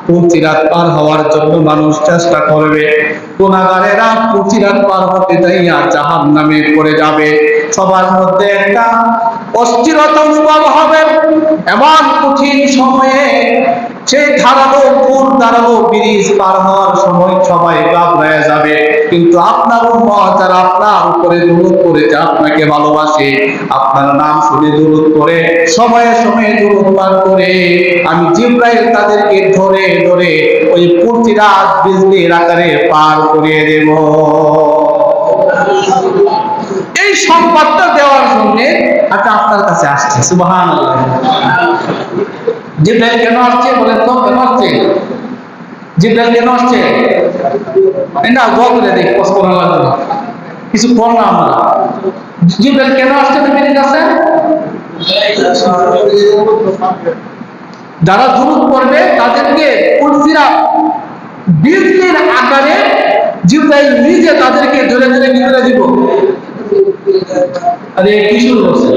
পুলসিরাত পার হওয়ার জন্য মানুষ চেষ্টা করবে। গুনাহগারেরা পুলসিরাত পার হতে যাইয়া জাহান্নামে পড়ে যাবে। সবার মধ্যে একটা অস্থিরতা অনুভব হবে। এমন কঠিন সময়ে সেই দাঁড়ানো ব্রিজ পার হওয়ার সময় সবাই ঘাবড়ে যাবে। কিন্তু আপনার উম্মত যারা আপনার উপরে দুরূদ পড়েছে, আপনাকে ভালোবাসে, আপনার নাম শুনে দুরূদ পড়ে, সময়ে সময়ে দুরূদ পাঠ করে, আমি জিবরাইল তাদেরকে ধরে ধরে ওই পুলসিরাত বিজলির আকারে পার করিয়ে দেব। এই সংবাদটা দেওয়ার জন্য আপনার কাছে আসছে। সুবহানাল্লাহ। জিবরাইল কেন আসছে বলেন তো? কেন আসছে জিবরাইল? কেন আসছে? না, দোয়া করে দেখ, কষ্ট করা লাগবে না, কিছু কর না আমরা। জিবরাইল কেন আসছে নবীর কাছে? যারা দুরূদ পড়বে তাদেরকে পুলসিরাত বিজলির আকারে জিবরাইল নিজে তাদেরকে ধরে ধরে কি করে দিব? আরে কি শুরু করছে?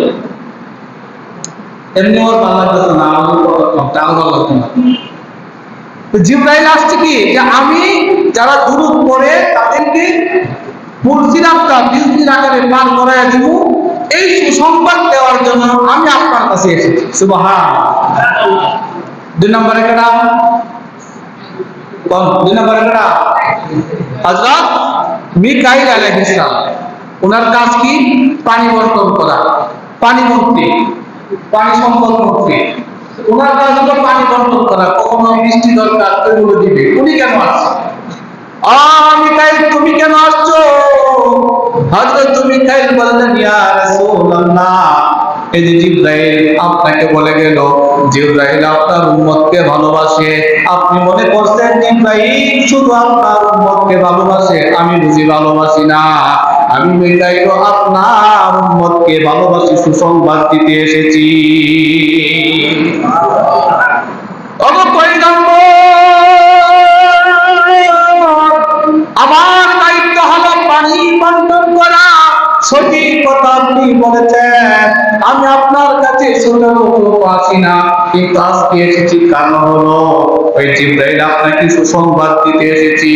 এমনি ওর ভালো লাগতেছে না, আমার কথা কম, তাও ভালো লাগছে না। জিবরাইল আসছে কি, যে আমি যারা দুরূদ পড়ে তাদেরকে পুলসিরাতটা বিজলির আকারে পার করায় দিব। এই সুসংবাদ দেওয়ার জন্য আমি আপনার কাছে এসেছি। সুবহানাল্লাহ। 2 নম্বরে কারা? কোন 2 নম্বরে কারা? হযরত মিকাইল আলাইহিস সালাম। ওনার কাজ কি? পানি বন্টন করা, পানি মন্ত্রী, পানি সম্পদ মন্ত্রী। ওনার কাজ হলো পানি বন্টন করা। কখনো বৃষ্টি দরকার, ওইগুলো দিবে। উনি কেন আসছে? মিকাইল, তুমি কেন আসছো? হযরত মিকাইল বললেন, ইয়া রাসূলুল্লাহ, এই যে জিবরাইল আপনাকে বলে গেল, জিবরাইল আপনার উম্মতকে ভালোবাসে। আপনি মনে করছেন জিবরাইল শুধু আপনার উম্মতকে ভালোবাসে, আমি বুঝি ভালোবাসি না। আমি মিকাইল আপনার উম্মতকে ভালোবাসি, সুসংবাদ দিতে এসেছি। আমার দায়িত্ব হলো পানি বন্টন করা। সঠিক কথা আপনি বলেছেন, আমি আপনার কাছে শুনে আসি না, কিন্তু আজকে এসেছি। কারণ হলো ওই জিবরাইল আপনাকে সুসংবাদ দিতে এসেছি,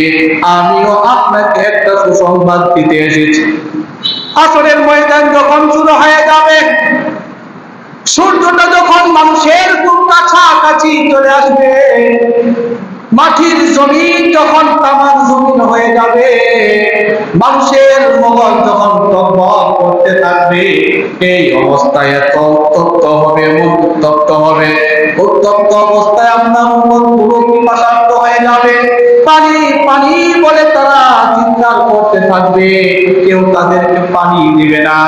আমিও আপনাকে একটা সুসংবাদ দিতে এসেছি। আসরের ময়দান যখন শুরু হয়ে যাবে, সূর্যটা যখন মানুষের খুব কাছাকাছি চলে আসবে, মাটির জমিন যখন তামার জমিন হয়ে যাবে, মানুষের মগজ যখন টকবক করতে থাকবে, এই অবস্থায় এত উত্তপ্ত হবে, মন উত্তপ্ত হবে। উত্তপ্ত অবস্থায় আপনার মন পুরো পিপাসার্ত হয়ে যাবে। পানি পানি বলে তারা চিৎকার করতে থাকবে, কেউ তাদেরকে পানি দিবে না।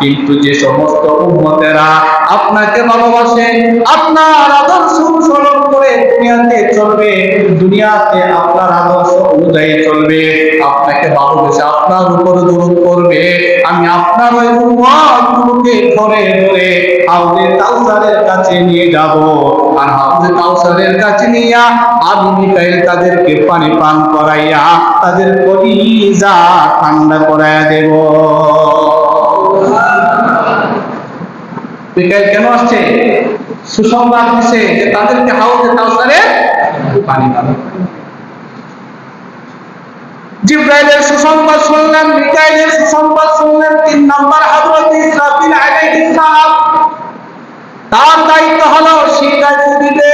কিন্তু যে সমস্ত উম্মতেরা আপনাকে ভালোবাসে, আপনার আদর্শ অনুসরণ করে দুনিয়াতে চলবে, দুনিয়াতে আপনার আদর্শ অনুযায়ী চলবে, আপনাকে ভালোবেসে আপনার উপরে দুরূদ করবে, আমি আপনার ওই উম্মতগুলোকে ধরে ধরে হাউজে কাউসারের কাছে নিয়ে যাব। আর হাউজে কাউসারের কাছে নিয়ে আমি মিকাইল তাদেরকে পানি পান করাইয়া তাদের কলিজা ঠান্ডা করাইয়া দেব। মিকাইল কেন আসছে? সুসংবাদ দিছে যে তাদেরকে হাউজে কাউসারে পানি পান। জিবরাইলের সুসংবাদ শুনলেন, মিকাইলের সুসংবাদ শুনলেন। 3 নম্বর হযরত ইসরাফিল আলাইহিস সালাম, তার দায়িত্ব হলো শিকার দিবে।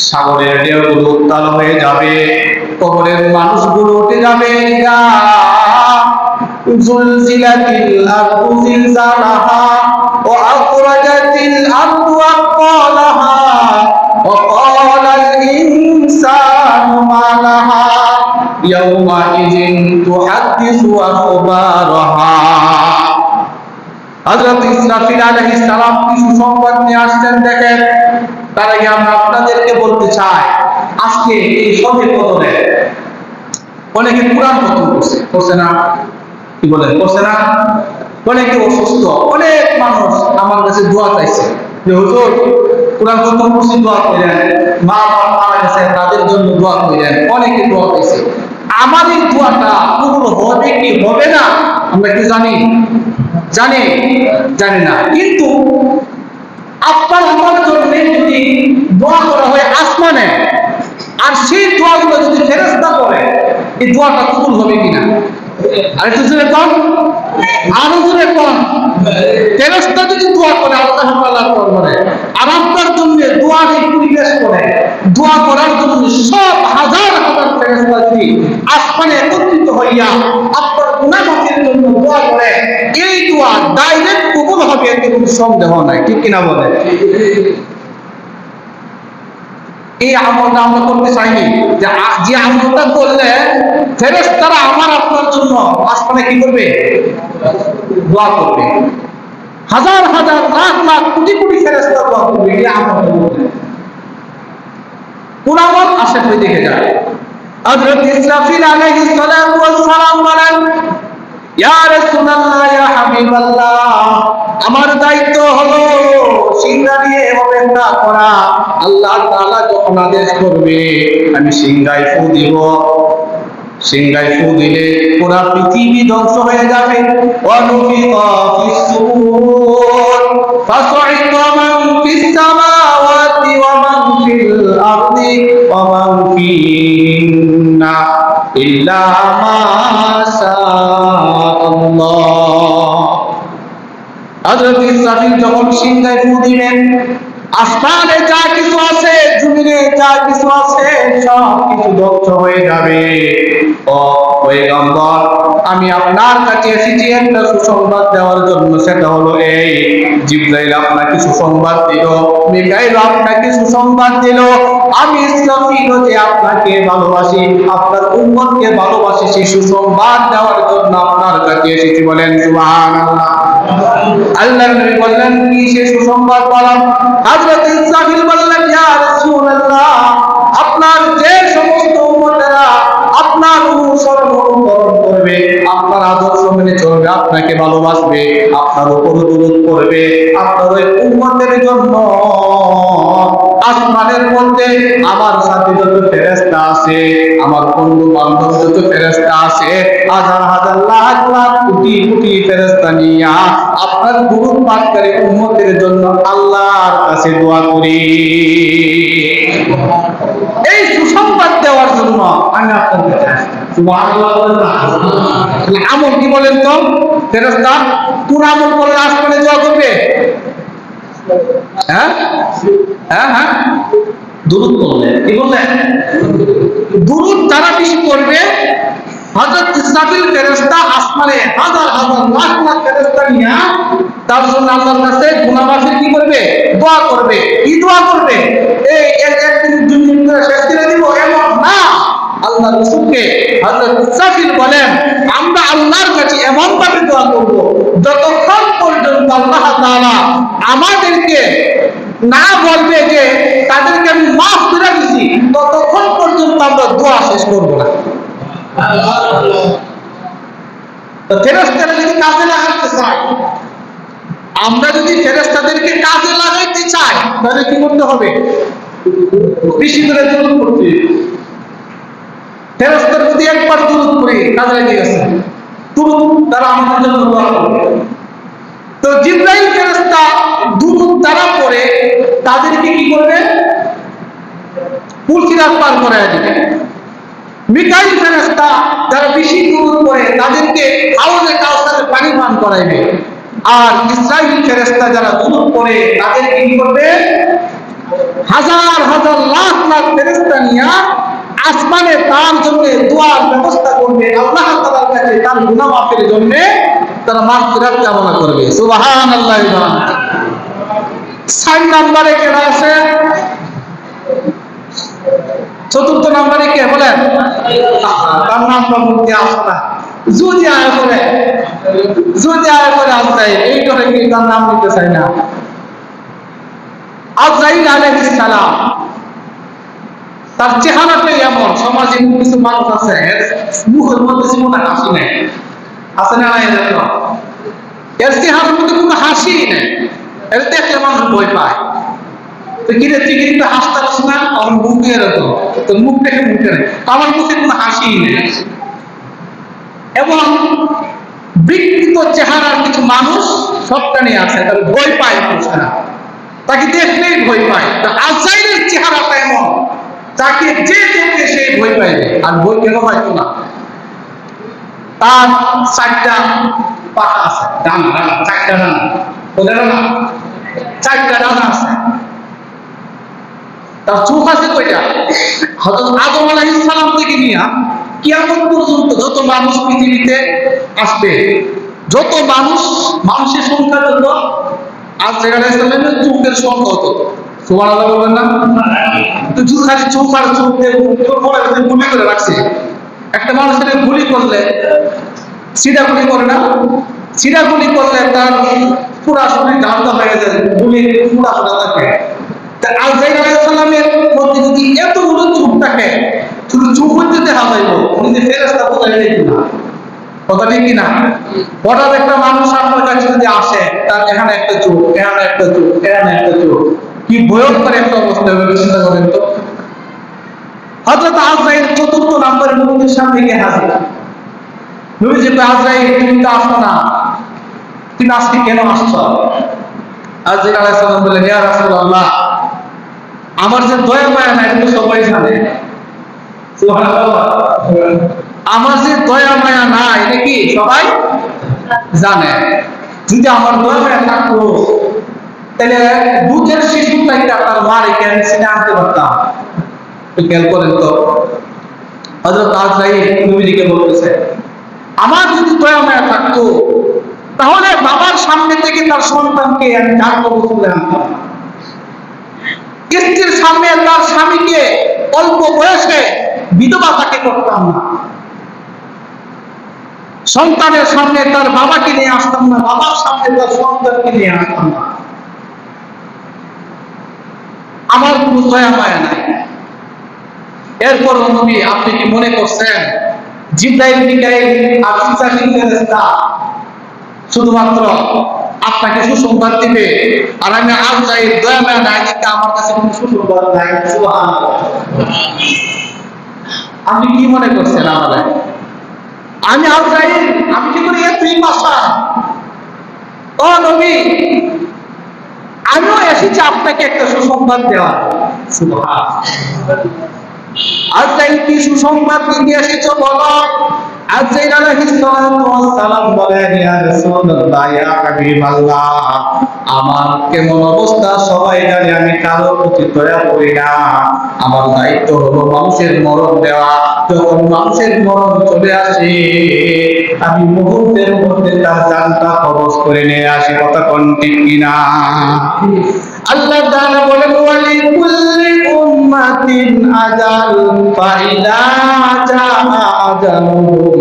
সাগরের ঢেউগুলো উত্তাল হয়ে যাবে, কবরের মানুষগুলো উঠে যাবে। জুলজিলাতিল আরদু জিলজালাহা ওয়া আখরাজাতিল আরদু আথqalaha ওয়া ক্বালাল ইনসানু মা লাহা ইয়াওমা ইযিন তুহাদ্দিসু আখবারাহা। হযরত ইসরাফিল আলাইহিস সালাম কিছু সংবাদ নিয়ে আসছেন। দেখেন, তার আগে আমরা আপনাদেরকে বলতে চাই, আজকে এই সবে কদরে অনেকে কোরআন খতম করছে না? কি বলেন, করছে না? অনেকে অসুস্থ, অনেক মানুষ আমার কাছে দোয়া চাইছে যে হুজুর কোরআন খতম করছি, দোয়া করেন, মা বাবা মারা গেছে তাদের জন্য দোয়া করেন। অনেকে দোয়া চাইছে। আমাদের দোয়াটা কবুল হবে কি হবে না আমরা কি জানি? জানি না। কিন্তু আপনার আমার জন্য যদি দোয়া করা হয় আসমানে, আর সেই দোয়াগুলো যদি ফেরেশতা করে, এই দোয়াটা কবুল হবে কিনা? আরেকটু জোরে কোন, আরো জোরে কোন। ফেরেশতা যদি দোয়া করে আল্লাহ করে, আর আপনার জন্য দোয়া রিকোয়েস্ট করে, দোয়া করার জন্য সব হাজার হাজার ফেরেশতা যদি আসমানে একত্রিত হইয়া আপনার গুনাহ মাফের জন্য দোয়া করে, এই দোয়া ডাইরেক্ট কবুল হবে এতে কোনো সন্দেহ নাই। ঠিক কিনা বলেন? এই আমলটা আমরা করতে চাইনি, যে আমলটা করলে ফেরেশতারা আমার আপনার জন্য আসমানে কি করবে? দোয়া করবে। হাজার হাজার লাখ লাখ কোটি কোটি ফেরেশতা দোয়া করবে এই আমলটা করলে। কোন আমল আসে কই দেখে যায়। হযরত ইসরাফিল আলাইহিস সালাতু ওয়াস সালাম বলেন, ইয়া রাসূলুল্লাহ, ইয়া হাবিবাল্লাহ, আমার দায়িত্ব হলো সিংহা নিয়ে অপেক্ষা করা। আল্লাহ তাআলা যখন আদেশ করবে আমি সিংহায় ফু দিব। সিংহায় ফু দিলে পুরা পৃথিবী ধ্বংস হয়ে যাবে। ওয়ানুফিকা ফিস সূর ফাসঈকা মান ফিস সামাওয়াতি ওয়া মান ফিল আরদি ওয়া মান ফিন্না ইল্লা মা শাআল্লাহ। হযরত ইসরাফিল যখন সিংহায় ফু দিবেন, আসমানে যা কিছু আছে, জমিনে যা কিছু আছে, সব কিছু ধ্বংস হয়ে যাবে। ও পয়গম্বর, আমি আপনার কাছে এসেছি একটা সুসংবাদ দেওয়ার জন্য। সেটা হলো এই, জিবরাইল আপনাকে সুসংবাদ দিল, মিকাইল আপনাকে সুসংবাদ দিল, আমি ইসরাফিল যে আপনাকে ভালোবাসি, আপনার উম্মতকে ভালোবাসি, সেই সুসংবাদ দেওয়ার জন্য আপনার কাছে এসেছি। বলেন সুবহানাল্লাহ। আল্লাহর নবী বললেন, কি সেই সুসংবাদ বলেন? হযরত ইসরাফিল বললেন, ইয়া রাসূলুল্লাহ, আপনার যে সমস্ত উম্মতেরা আপনার অনুসরণ করবে, আপনার আদর্শ মেনে চলবে, আপনাকে ভালোবাসবে, আপনার উপর দরুদ পড়বে, আপনার ওই উম্মতের জন্য আসমানের মধ্যে আমার সাথে যত ফেরেশতা আছে, আমার বন্ধু বান্ধব যত ফেরেশতা আছে, হাজার হাজার লাখ লাখ কোটি কোটি ফেরেশতা নিয়ে আপনার দরুদ পাঠকারী উম্মতের জন্য আল্লাহর কাছে দোয়া করি। এই সুসংবাদ দেওয়ার জন্য আমি আপনার কাছে আসছি। সুবহানাল্লাহ। আমল কি বলেন তো? ফেরেশতা কোন আমল করলে আসমানে দোয়া করবে? হ্যাঁ হ্যাঁ হ্যাঁ, দুরূদ পড়লে। কি বললেন? দুরূদ যারা বেশি করবে, হযরত ইসরাফিল ফেরেশতা আসমানে হাজার হাজার লাখ লাখ ফেরেশতা নিয়ে তার জন্য আল্লাহর কাছে গুনাহ মাফের কি করবে? দোয়া করবে। কি দোয়া করবে? এই একদিনের জন্য শেষ করে দিব এমন না। আল্লাহ রাসূলকে হযরত ইসরাফিল বলেন, আমরা আল্লাহর কাছে এমন ভাবে দোয়া করব যতক্ষণ পর্যন্ত আল্লাহ তাআলা আমাদেরকে না বলবে যে তাদেরকে আমি মাফ করে দিয়েছি, ততক্ষণ পর্যন্ত আমরা দোয়া শেষ করব না। তো ফেরেশতারা যদি কাজে লাগাতে চায়, আমরা যদি ফেরেশতাদেরকে কাজে লাগাইতে চাই, তাহলে কি করতে হবে? বেশি করে দরুদ পড়তে। ফেরেশতারা যদি একবার দরুদ পড়ে কাজে লেগে গেছে, দরুদ তারা আমাদের জন্য দোয়া করবে। তো জিবরাইল ফেরেশতা দরুদ তারা পড়ে তাদেরকে কি করবে? পুলসিরাত পার করায় দিবে। মিকাইল ফেরেশতা যারা বেশি দরুদ পড়ে তাদেরকে হাউজে কাউসারের পানি পান করাইবে। আর ইসরাইল ফেরেশতা যারা দরুদ পড়ে তাদেরকে কি করবে? হাজার হাজার লাখ লাখ ফেরেশতা নিয়ে আসমানে তার জন্য দোয়ার ব্যবস্থা করবে, আল্লাহ তাআলার কাছে তার গুনাহ মাফের জন্য তারা মাগফিরাত কামনা করবে। সুবহানাল্লাহ। 4 নম্বরে কে আছে? চতুর্থ নম্বরে কে বলেন? তার নামটা মুখে আসে না। যদি আয় করে আজরাইল, এই করে কি তার নাম নিতে চাই না। আজরাইল আলাইহিস সালাম, তার চেহারাটাই এমন, সমাজে কিছু মানুষ আছে মুখের মধ্যে জীবনে হাসি নেই, আছে না? এর চেহারার মধ্যে কোনো হাসি নেই, এর দেখলে মানুষ ভয় পায়। তো কি রে, তুই কিন্তু হাসতে পারছ না? আমার মুখে এরকম, তো মুখ দেখে মুখে নেই, আমার মুখে কোনো হাসি নেই। এবং বিকৃত চেহারার কিছু মানুষ সবখানে আছে, তার ভয় পায় না, তাকে দেখলেই ভয় পায়। তো আজরাইলের চেহারাটা এমন, তাকে যে দেখে সে ভয় পাইবে। আর ভয় কেন পাইতো না? তার 4টা পাখা আছে, ডানা, 4টা ডানা, বলে না 4টা ডানা আছে। তার চোখ আছে কয়টা? হযরত আদম আলাইহিস সালাম থেকে নিয়ে কিয়ামত পর্যন্ত যত মানুষ পৃথিবীতে আসবে, যত মানুষের সংখ্যা যত, আজরাইল আলাইহিস সালামের চোখের সংখ্যা কত? সুবহানাল্লাহ বলবেন না? তো খালি চোখ আর চোখ দিয়ে গুলি করে রাখছে। একটা মানুষের গুলি করলে, সিধা গুলি করে না, সিধা গুলি করলে তার পুরা শরীর ঢাকা হয়ে যায়, গুলি পুরা থাকে। তা আজরাইল আলাইহিস সালামের মধ্যে যদি এতগুলো চোখ থাকে, শুধু চোখ হইতে দেখা যাইব, উনি যে ফেরেশতা বোঝাই যাইব না। কথা ঠিক কিনা? হঠাৎ একটা মানুষ আপনার কাছে যদি আসে, তার এখানে একটা চোখ, এখানে একটা চোখ, এখানে একটা চোখ, কি ভয়ঙ্কর একটা অবস্থা হবে চিন্তা করেন তো। হযরত আজরাইল 4র্থ নম্বরে নবীর সামনে গিয়ে হাজির। নবীজি কয়, আজরাইল তুমি তো আসো না, তুমি আজকে কেন আসছো? আজরাইল আলাইহিস সালাম বলেন, ইয়া রাসূলুল্লাহ, আমার যে দয়া মায়া নাই এটা সবাই জানে। সুবহানাল্লাহ। আমার যে দয়া মায়া নাই এটা কি সবাই জানে। যদি আমার দয়া মায়া থাকতো তাহলে দুধের শিশুটাকে তার মা রেখে আমি সিনে আনতে পারতাম। খেয়াল করেন তো, হযরত আজরাইল নবীজিকে বলতেছে, আমার যদি দয়া মায়া থাকতো তাহলে বাবার সামনে থেকে তার সন্তানকে আমি ডাক তুলে আনতাম, স্ত্রীর সামনে তার স্বামীকে অল্প বয়সে বিধবা তাকে করতাম না, সন্তানের সামনে তার বাবাকে নিয়ে আসতাম না, বাবার সামনে তার সন্তানকে নিয়ে আসতাম না। আমার কোনো দয়া মায়া নাই। এরপর নবী, আপনি কি মনে করছেন জিবরাইল, মিকাইল আর ইসরাফিল ফেরেশতা শুধুমাত্র আপনাকে সুসংবাদ দিবে, আর আমি আজরাইল দয়া মায়া নাই দেখতে আমার কাছে কোনো সুসংবাদ নাই? সুবহানাল্লাহ। আপনি কি মনে করছেন আমাদের? আমি আজরাইল, আমি কি করে এতই ভাষা? ও নবী, আমিও এসেছি আপনাকে একটা সুসংবাদ দেওয়া। সুবহানাল্লাহ। আজরাইল কি সুসংবাদ নিয়ে এসেছো বলো? আজরাইল আলাইহিস সালাম বলেন, ইয়া রাসূলুল্লাহ, ইয়া হাবিবাল্লাহ, আমার কেমন অবস্থা সবাই জানে, আমি কারো প্রতি দয়া করি না। আমার দায়িত্ব হলো মানুষের মরণ দেওয়া। যখন মানুষের মরণ চলে আসে, আমি মুহূর্তের মধ্যে তার জানটা কবজ করে নিয়ে আসি। কথা কোন ঠিক কিনা? আল্লাহ তাআলা বলেন, ওয়ালিকুল্লি উম্মাতিন আজাল, ফাইদা জাআ আজালুহুম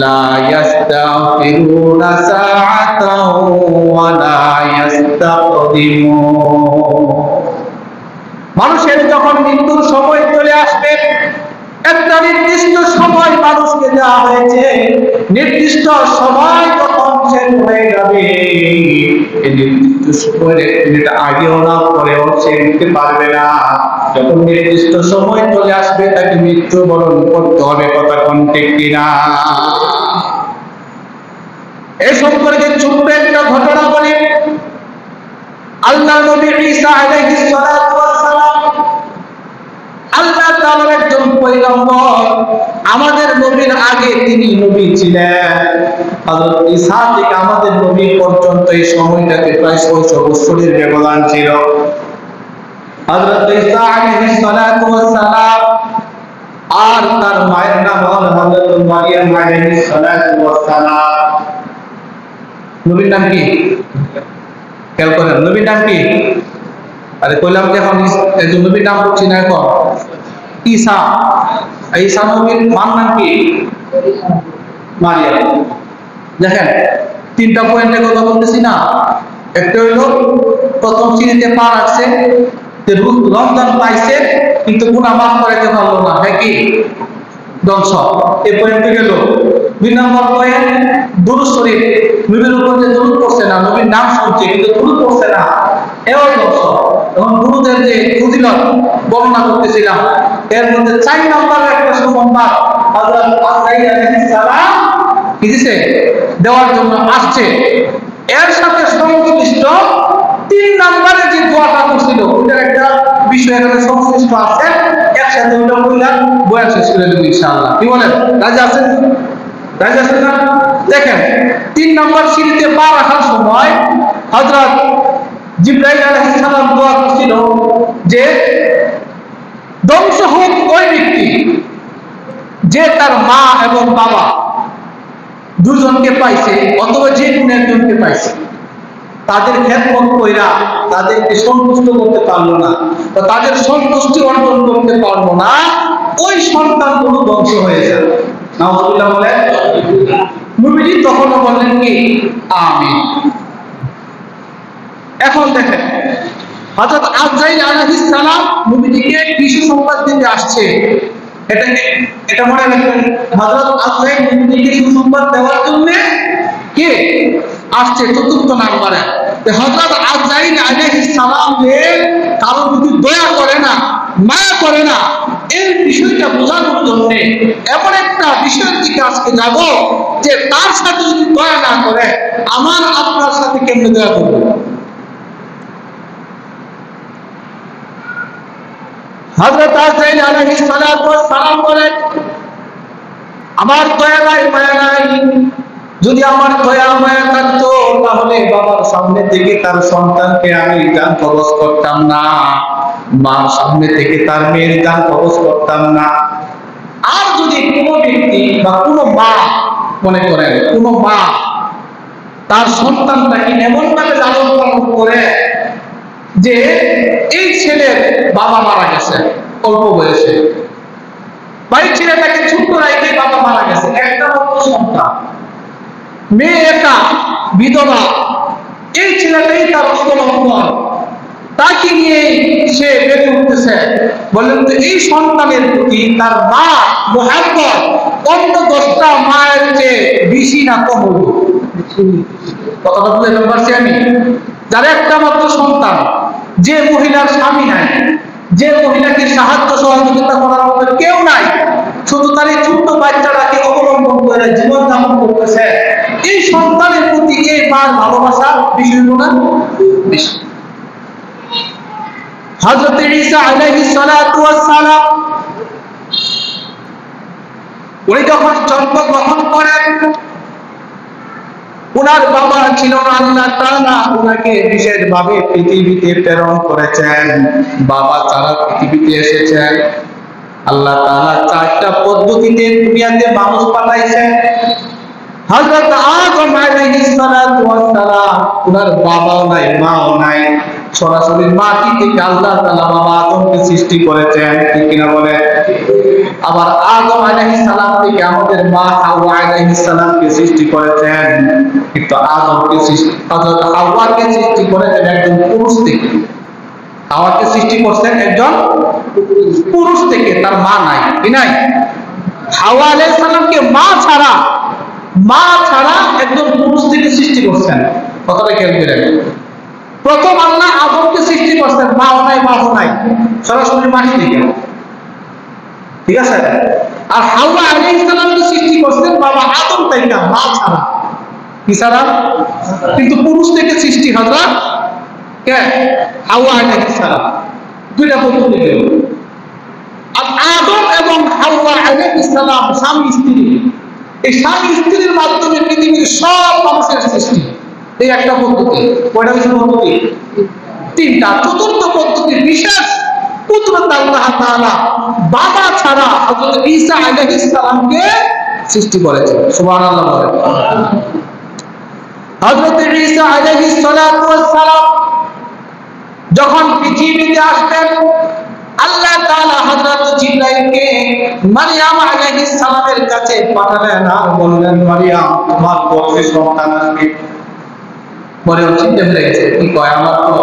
লা ইস্তাগফিরুনা সাআতাও ওয়া লা ইস্তাকদিমুন। মানুষের যখন মৃত্যুর সময় চলে আসবে, একটা নির্দিষ্ট সময় মানুষকে দেওয়া হয়েছে, নির্দিষ্ট সময় যখন শেষ হয়ে যাবে, এই নির্দিষ্ট সময়ের এটা আগেও না পরেও সে নিতে পারবে না। যখন নির্দিষ্ট সময় চলে আসবে, তাকে মৃত্যুবরণ করতে হবে। কথা কোন ঠিক কিনা? এই সম্পর্কে ছোট্ট একটা ঘটনা বলি। আল্লাহ নবী ঈসা আলাইহিস সালাম আল্লাহ তাআলার একজন পয়গম্বর, আমাদের নবীর আগে তিনি নবী ছিলেন। হযরত ঈসা থেকে আমাদের নবী পর্যন্ত এই সময়টাতে প্রায় 600 বছরের ব্যবধান ছিল। হযরত ঈসা আলাইহিস সালাতু ওয়াস সালাম, আর তার মায়ের নাম হলো হযরত মারিয়াম আলাইহিস সালাতু ওয়াস সালাম। নবীর নাম কি? খেয়াল করেন, নবীর নাম কি? আরে কইলাম যে এখন একজন নবীর নাম বলছি না, এখন ঈসা। ঈসা নবীর মার নাম কি? মারিয়াম। দেখেন, তিনটা পয়েন্টে কথা বলতেছি না। একটা হইলো প্রথম শ্রেণীতে পা রাখছে, রমজান পাইছে কিন্তু গুনাহ মাফ করাইতে পারলো না, হ্যাঁ কি ধ্বংস। এই পয়েন্টে গেল। দুই নম্বর পয়েন্ট, দুরূদ শরীফ, নবীর উপর যে দুরূদ পড়ছে না, নবীর নাম শুনছে কিন্তু দুরূদ পড়ছে না, এও ধ্বংস। এখন দুরূদের যে ফজিলত বর্ণনা করতেছিলাম, এর মধ্যে 4 নম্বর একটা সুসংবাদ হযরত আজরাইল আলাইহিস সালাম কি দিছে, দেওয়ার জন্য আসছে। এর সাথে সংশ্লিষ্ট 3 নম্বরে যে দোয়াটা করছিল, ওটার একটা বিষয় এখানে সংশ্লিষ্ট আছে, একসাথে ওটা বললাম, বয়ান শেষ করে দেব ইনশাআল্লাহ। কি বলেন, রাজি আছেন? রাজি আছেন না? দেখেন, 3 নম্বর সিঁড়িতে পা রাখার সময় হযরত জিবরাইল আলাইহিস সালাম দোয়া করছিল যে ধ্বংস হোক ওই ব্যক্তি যে তার মা এবং বাবা দুজনকে পাইছে, অথবা যে কোনো একজনকে পাইছে, তাদের খেদমত কইরা তাদেরকে সন্তুষ্ট করতে পারলো না, তো তাদের সন্তুষ্টি অর্জন করতে পারলো না, ওই সন্তানগুলো ধ্বংস হয়ে যাবে। নাউযুবিল্লাহ বলেন। নবীজি তখনও বললেন কি আমিন। এখন দেখেন, হযরত আজরাইল আলাইহিস সালাম নবীজিকে কিছু সংবাদ দিতে আসছে। এটা মনে রাখবেন, হযরত আজরাইল নবীজিকে সুসংবাদ দেওয়ার জন্য কে আসছে? চতুর্থ নাম্বারে হযরত আজরাইল আলাইহিস সালাম যে কারো প্রতি দয়া করে না, মায়া করে না, এই বিষয়টা বোঝানোর জন্য এমন একটা বিষয়ের দিকে আজকে যাব যে তার সাথে যদি দয়া না করে, আমার আপনার সাথে কেমনে দয়া করবে? হযরত আজরাইল আলাইহিস সালাম বলেন, আমার দয়া নাই, মায়া নাই। যদি আমার দয়া মায়া থাকতো তাহলে বাবার সামনে থেকে তার সন্তানকে আমি জান কবজ করতাম না, মার সামনে থেকে তার মেয়ের জান কবজ করতাম না। আর যদি কোনো ব্যক্তি বা কোনো মা, মনে করেন কোনো মা তার সন্তানটাকে এমন ভাবে লালন পালন করে যে এই ছেলের বাবা মারা গেছে অল্প বয়সে, বা এই ছেলেটাকে ছোট্ট রাইতে বাবা মারা গেছে, একটা মাত্র সন্তান, মেয়ে একা, বিধবা, এই ছেলেটাই তার অবলম্বন, তাকে নিয়ে সে বেড়ে উঠতেছে। বললেন তো এই সন্তানের প্রতি তার মা মুহাব্বত অন্য 10টা মায়ের চেয়ে বেশি না কম হইব? কথাটা বুঝতে পারছি আমি? যার একটা মাত্র সন্তান, যে মহিলার স্বামী নাই, যে মহিলাকে সাহায্য সহযোগিতা করার মতো কেউ নাই, শুধু তার এই ছোট্ট বাচ্চাটাকে অবলম্বন করে জীবন যাপন করতেছে, এই সন্তানের প্রতি এই মার ভালোবাসা বেশি হইব না? বেশি। হযরত ঈসা আলাইহিস সালাতু ওয়াস সালাম উনি যখন জন্মগ্রহণ করেন, উনার বাবা ছিল না, আল্লাহ তাআলা উনাকে বিশেষভাবে পৃথিবীতে প্রেরণ করেছেন। বাবা ছাড়া পৃথিবীতে এসেছেন। আল্লাহ তাআলা 4টা পদ্ধতিতে দুনিয়াতে মানুষ পাঠাইছেন। হযরত আদম আলাইহিস সালাতু ওয়াস সালাম, উনার বাবাও নাই, মাও নাই, সরাসরি মাটি থেকে আল্লাহ তাআলা বাবা আদমকে সৃষ্টি করেছেন, ঠিক কিনা বলেন? আবার আদম আলাইহিস সালাম থেকে আমাদের মা হাওয়া আলাইহিস সালামকে সৃষ্টি করেছেন, কিন্তু আদমকে সৃষ্টি, হযরত হাওয়াকে সৃষ্টি করেছেন একজন পুরুষ থেকে। হাওয়াকে সৃষ্টি করছেন একজন পুরুষ থেকে, তার মা নাই, কি নাই? হাওয়া আলাইহিস সালামকে মা ছাড়া একজন পুরুষ থেকে সৃষ্টি করছেন। কথাটা খেয়াল করেন। প্রথম আল্লাহ আদমকে সৃষ্টি করছেন মাও নাই, বাবাও নাই, সরাসরি মাটি থেকে, ঠিক আছে? আর হাওয়া আলাইহিস সালামকে সৃষ্টি করছেন বাবা আদম থেকে, মা ছাড়া, কি ছাড়া? কিন্তু পুরুষ থেকে সৃষ্টি হযরত কে? হাওয়া আলাইহিস সালাম। দুইটা পদ্ধতি গেল। আর আদম এবং হাওয়া আলাইহিস সালাম স্বামী স্ত্রী, এই স্বামী স্ত্রীর মাধ্যমে পৃথিবীর সব মানুষের সৃষ্টি, এই একটা পদ্ধতি। কয়টা হচ্ছে পদ্ধতি? তিনটা। চতুর্থ পদ্ধতি বিশেষ কুদরত আল্লাহ তাআলা বাবা ছাড়া হযরত ঈসা আলাইহিস সালামকে সৃষ্টি করেছেন। সুবহানাল্লাহ বলেন। হযরত ঈসা আলাইহিস সালাতু ওয়াস সালাম যখন পৃথিবীতে আসলেন, আল্লাহ তাআলা হযরত জিবরাইলকে মারইয়াম আলাইহিস সালামের কাছে পাঠালেন আর বললেন, মারইয়াম তোমার গর্ভে সন্তান আসবে। মরিয়ম চিন্তা ফেলে গেছে, কি কয়, আমার তো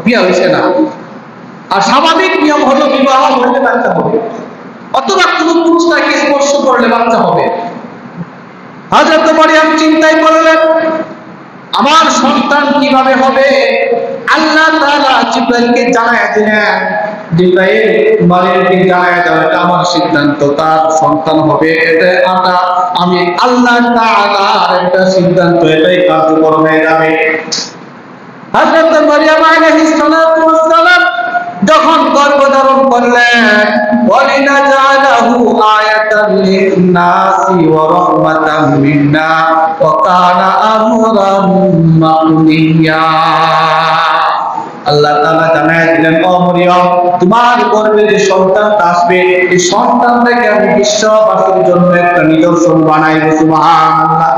বিয়ে হইছে না। আর স্বাভাবিক নিয়ম হলো বিবাহ করলে বাচ্চা হবে, অথবা কোনো পুরুষ তাকে স্পর্শ করলে বাচ্চা হবে। হযরত মারইয়াম চিন্তাই করলেন আমার সন্তান কিভাবে হবে। আল্লাহ তাআলা জিবরাইলকে জানায় দিলেন, জিবরাইল মারইয়ামকে জানায় দাও এটা আমার সিদ্ধান্ত, তার সন্তান হবে, এটা আমি আল্লাহ তাআলার একটা সিদ্ধান্ত, এটাই কার্যকর হয়ে যাবে। হযরত মারইয়াম আলাইহিস সালাতু ওয়াস সালাম যখন গর্ভধারণ করলেন, ওয়ালিনা জাআলাহু আয়াতাল লিন-নাসি ওয়া রাহমাতাম মিন্না ওয়া কানা আমরান মাকদিয়া। আল্লাহ তাআলা জানায় দিলেন, ও মরিয়ম তোমার গর্ভে যে সন্তান আসবে, এই সন্তানটাকে আমি বিশ্ববাসীর জন্য একটা নিদর্শন বানাইব। সুবহানাল্লাহ।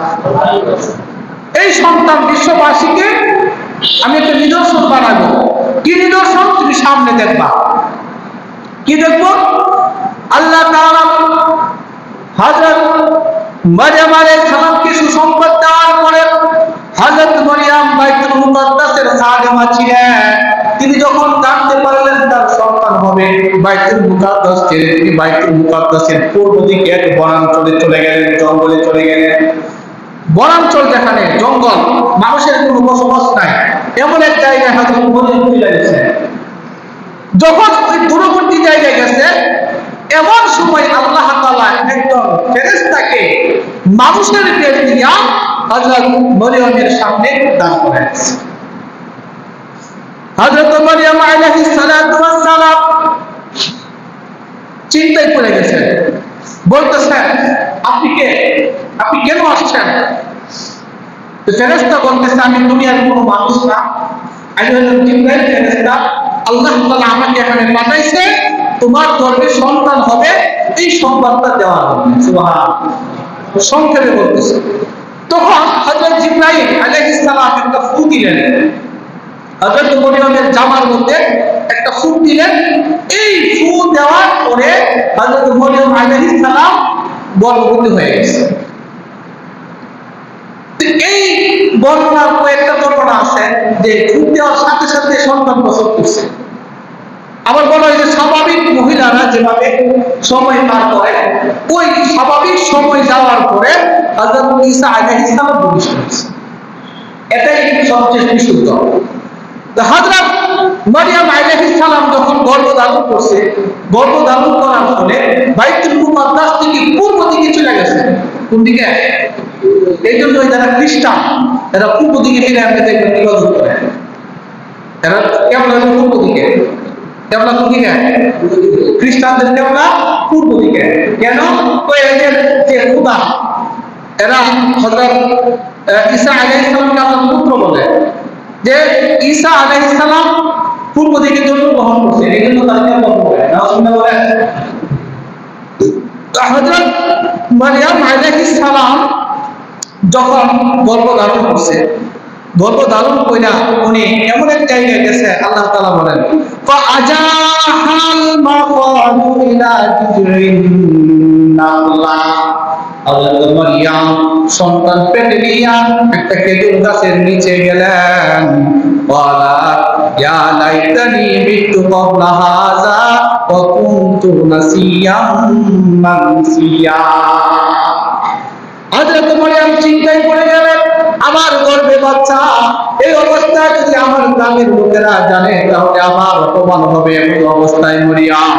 এই সন্তান বিশ্ববাসীকে আমি একটা নিদর্শন বানাবো। কি নিদর্শন? তুমি সামনে দেখবা। কি দেখবো? আল্লাহ তাআলা হযরত মারইয়াম আলাইহিস সালামকে সুসংবাদ দেওয়ার পরে হযরত মারইয়াম বাইতুল মুকাদ্দাসের খাদেমা ছিলেন। তিনি যখন জানতে পারলেন তার সন্তান হবে, বাইতুল মুকাদ্দাস ছেড়ে তিনি বাইতুল মুকাদ্দাসের পূর্ব দিকে এক বনাঞ্চলে চলে গেলেন, জঙ্গলে চলে গেলেন। বনাঞ্চল যেখানে জঙ্গল, মানুষের কোনো বসবাস নাই, এমন এক জায়গায় হযরত মারইয়াম চলে গেছে। যখন ওই দূরবর্তী জায়গায় গেছে, এমন সময় আল্লাহ তাআলা একজন ফেরেশতাকে মানুষের বেশ দিয়া হযরত মারইয়ামের সামনে দাঁড় করাইছে। হযরত মারইয়াম আলাইহিস সালাতু ওয়াস সালাম চিন্তায় পড়ে গেছেন, বলতেছেন, আপনি কে? আপনি কেন আসছেন? তো ফেরেশতা বলতেছে, আমি দুনিয়ার কোনো মানুষ না, আমি হলাম জিবরাইল ফেরেশতা। আল্লাহ তাআলা আমাকে এখানে পাঠাইছে তোমার গর্ভে সন্তান হবে এই সংবাদটা দেওয়ার জন্য। সুবহানাল্লাহ। সংক্ষেপে বলতেছে, তখন হযরত জিবরাইল আলাইহিস সালাম একটা ফু দিলেন, হযরত মারইয়ামের জামার মধ্যে একটা ফু দিলেন। এই ফু দেওয়ার পরে হযরত মারইয়াম আলাইহিস সালাম গর্ভবতী হয়ে গেছে। এই বর্ণনার কয়েকটা ঘটনা আছে যে ফু দেওয়ার সাথে সাথে সন্তান প্রসব করছে। আবার বলা হয় যে স্বাভাবিক মহিলারা যেভাবে সময় পার করে, ওই স্বাভাবিক সময় যাওয়ার পরে হযরত ঈসা আলাইহিস সালাম ভূমিষ্ঠ হয়েছে। এটাই সবচেয়ে বিশুদ্ধ। হযরত মারইয়াম আলাইহিস সালাম যখন গর্ভধারণ করছে, গর্ভধারণ করার ফলে বাইতুল মুকাদ্দাস থেকে পূর্ব দিকে চলে গেছে। কোন দিকে? এই জন্য যারা খ্রিস্টান এরা পূর্ব দিকে ফিরে আসতে দেখবেন ইবাদত করে। এরা কেবলা পূর্ব দিকে, কেবলা কোন দিকে? খ্রিস্টানদের কেবলা পূর্ব দিকে। কেন? এদের যে খোদা, এরা হযরত ঈসা আলাইহিস সালামকে আল্লাহর পুত্র বলে, যে ঈসা আলাইহিস সালাম পূর্ব দিকে জন্মগ্রহণ করছে, এই জন্য তাদেরকে বলে নাউজুবিল্লাহ বলে। হযরত মারইয়াম আলাইহিস সালাম যখন গর্ভধারণ করছে, গর্ভধারণ কইরা উনি এমন এক জায়গায় গেছে, আল্লাহ তাআলা বলেন, ফাআজাহাল মাকাদু ইলা জিবরিন নাল্লাহ। হযরত মারইয়াম সন্তান পেটে নিয়ে একটা খেজুর গাছের নিচে গেলেন। ওয়ালা ইয়া লাইতানি মিতু ক্বাবলা হাযা ওয়া কুনতু নাসিয়াম মানসিয়া। হযরত মারইয়াম চিন্তায় পড়ে গেলেন, আমার গর্ভে বাচ্চা, এই অবস্থায় যদি আমার গ্রামের লোকেরা জানে তাহলে আমার অপমান হবে। এমন অবস্থায় মারইয়াম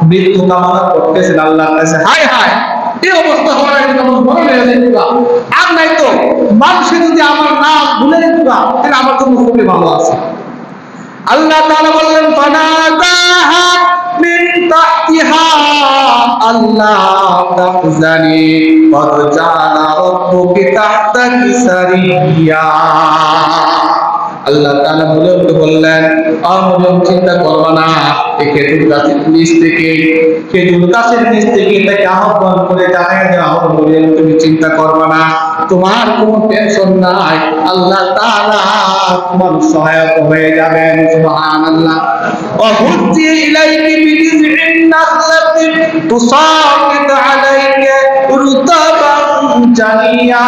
মৃত্যু কামনা করতেছেন আল্লাহর কাছে। হায় হায়, এই অবস্থা হওয়ার আগে যখন বড় হয়ে যেত, আর নাই তো মানুষে যদি আমার নাম ভুলে যেত তাহলে আমার জন্য খুবই ভালো আছে। আল্লাহ তাআলা বললেন, ফানাদাহা মিন তাহতিহা আল্লা তাহজানি ক্বাদ জাআলা রাব্বুকি তাহতাকি সারিয়া। আল্লাহ তাআলা মরিয়মকে বললেন, মরিয়ম চিন্তা করবা না, এই খেজুর গাছের নিচ থেকে তাকে আহ্বান করে জানাই দেওয়া হলো, মরিয়ম তুমি চিন্তা করবা না, তোমার কোনো টেনশন নাই, আল্লাহ তাআলা তোমার সহায়ক হয়ে যাবেন। সুবহানাল্লাহ। وهزي إليك بجذع النخلة تساقط عليك رطبا جنيا।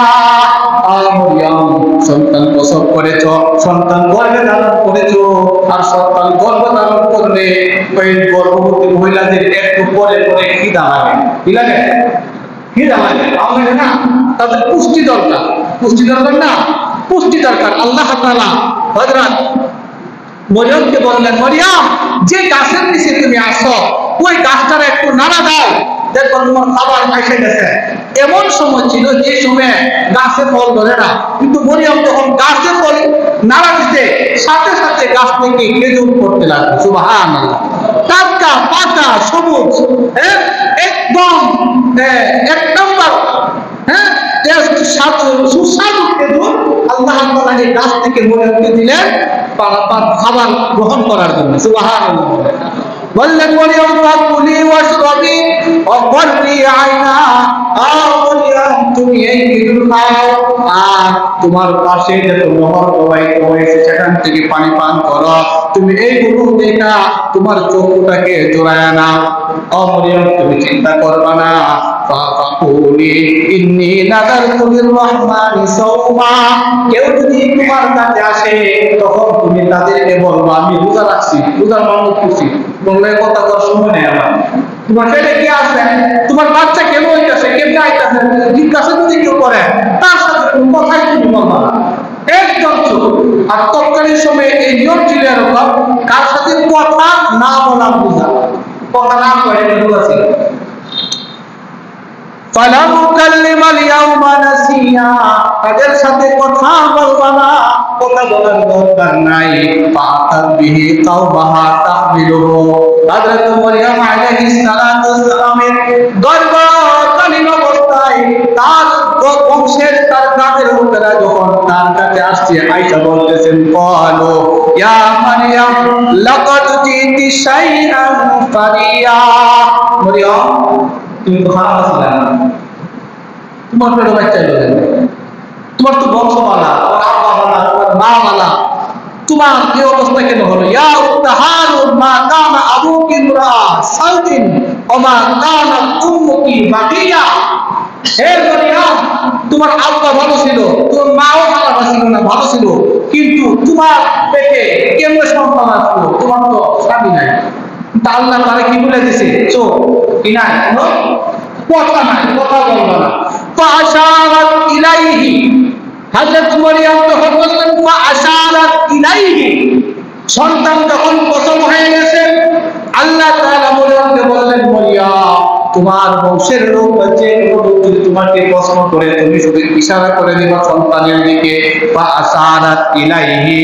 মরিয়ম সন্তান প্রসব করেছো, সন্তান গর্ভে ধারণ করেছো, আর সন্তান গর্ভে ধারণ করলে ওই গর্ভবতী মহিলাদের একটু পরে পরে খিদা লাগে। কি লাগে? খিদা লাগে। আমরা না, তাদের পুষ্টি দরকার। পুষ্টি দরকার না? পুষ্টি দরকার। আল্লাহ তাআলা হযরত মরিয়মকে বললেন, মরিয়ম যে গাছের নিচে তুমি আসো ওই গাছটার একটু নাড়া দাও, দেখো তোমার খাবার এসে গেছে। এমন সময় ছিল যে সময় গাছে ফল ধরে না, কিন্তু মরিয়ম যখন গাছে ফল নাড়া দিতে সাথে সাথে গাছ থেকে খেজুর পড়তে লাগলো। সুবহানাল্লাহ। টাটকা পাতা সবুজ, একদম এক নম্বর সুস্বাদু খেজুর আল্লাহ তাআলা এই গাছ থেকে মরিয়মকে দিলেন খাবার গ্রহণ করার জন্য। সুবহানাল্লাহ। বললেন, মরিয়ম ফাকুলি ওয়াশরাবি ওয়াকরি আইনা, মরিয়ম তুমি এই খেজুর খাও আর তোমার পাশে যত নহর প্রবাহিত হয়েছে সেখান থেকে পানি পান করো, তুমি এইগুলো দেখা তোমার চক্ষুটাকে জোড়ায় নাও। মরিয়ম তুমি চিন্তা করবা না, ফাকুলি ইন্নী নাযারতু লিররহমানি সাওমা, কেউ যদি তোমার কাছে আসে তখন তুমি তাদেরকে বলবা আমি রোজা রাখছি, রোজার মানত করছি। বললে কথা বলার সময় নেই আমার। তোমার পেটে কি আছে, তোমার বাচ্চা কেন হইতাছে, কেমনে আইতাছে, জিজ্ঞাসা যদি কেউ করে তার সাথে কোনো কথাই তুমি বলবা না, একদম চুপ। আর তৎকালীন সময়ে এই নিয়ম ছিল এরকম, কার সাথে কথা না বলা বোঝা, কথা না করে বোঝা ছিল। ফালাম উকাল্লিমাল ইয়াউমা নাসিয়া, তাদের সাথে কথা বলবা না, কথা বলার দরকার নাই। ফাতাত বিহি তাওবাহা তাহমিলুহু, হযরত মরিয়ম আলাইহিস সালাতু ওয়াস সালামের গর্ভকালীন অবস্থায় তার বংশের তার কাদের লোকেরা যখন তার কাছে আসছে, আয়েশা বলতেছেন, ক্বালু ইয়া মারইয়াম লাকাদ জিতি শাইআন ফারিয়া, মরিয়ম তুমি তো খারাপ আছিলে না, তোমার পেটে বাচ্চা হলো, তোমার তো বংশমালা, তোমার আব্বা মালা, তোমার মা মালা, তোমার এই অবস্থা কেন হলো? ইয়া উত্তাহারুন মা কানা আবুকি ইমরা সাউতিন ওয়া মা কানাত উম্মুকি বাকিয়া। হে মরিয়ম, তোমার আব্বা ভালো ছিল, তোমার মাও ভালো ছিল না, ভালো ছিল, কিন্তু তোমার পেটে কেমনে সন্তান আসলো? তোমার তো স্বামী নাই। আল্লাহ তাআলা কি বলে দিয়েছে? চোখ কি নাই, কোনো কথা নাই, কথা বলবা না। ফাআশারাত ইলাইহি, হযরত মরিয়ম তখন বললেন ফাআশারাত ইলাইহি, সন্তান যখন প্রসব হয়ে গেছে আল্লাহ তাআলা মরিয়মকে বললেন, মরিয়ম তোমার বংশের লোক আছে, যদি তোমাকে প্রশ্ন করে তুমি শুধু ইশারা করে দিবা সন্তানের দিকে। ফাআশারাত ইলাইহি,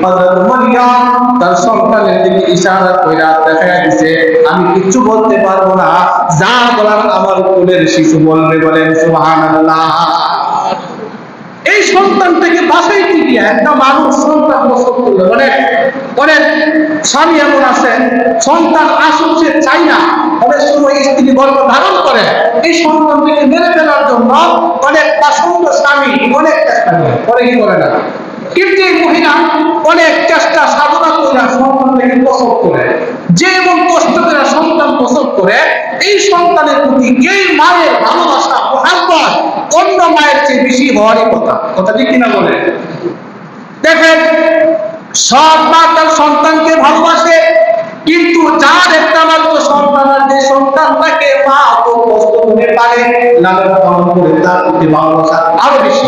হযরত মরিয়ম তার সন্তানের দিকে ইশারা কইরা দেখায়া দিছে, আমি কিছু বলতে পারবো না, যা বলার আমার কোলের শিশু বলবে। বলেন সুবহানাল্লাহ। এই সন্তানটাকে বাঁচাইতে গিয়ে একটা মানুষ সন্তান প্রসব করলো, অনেক স্বামী এমন আছে সন্তান আসুক সে চাই না, অনেক সময় স্ত্রী গর্ভ ধারণ করে এই সন্তানটাকে মেরে ফেলার জন্য অনেক পাষণ্ড স্বামী অনেক চেষ্টা করে, কি করে না, কিন্তু এই মহিলা অনেক চেষ্টা সাধনা করে সন্তানটাকে প্রসব করে। যে এমন কষ্ট করে সন্তান প্রসব করে, এই সন্তানের প্রতি এই মায়ের ভালোবাসা মহব্বত অন্য মায়ের চেয়ে বেশি হওয়ারই কথা, কথা ঠিক কিনা বলে? দেখেন, সব মা তার সন্তানকে ভালোবাসে, কিন্তু যার একটা মাত্র সন্তান আর যে সন্তানটাকে মা খুব কষ্ট করে পারে লালন পালন করে, তার প্রতি ভালোবাসা আরো বেশি,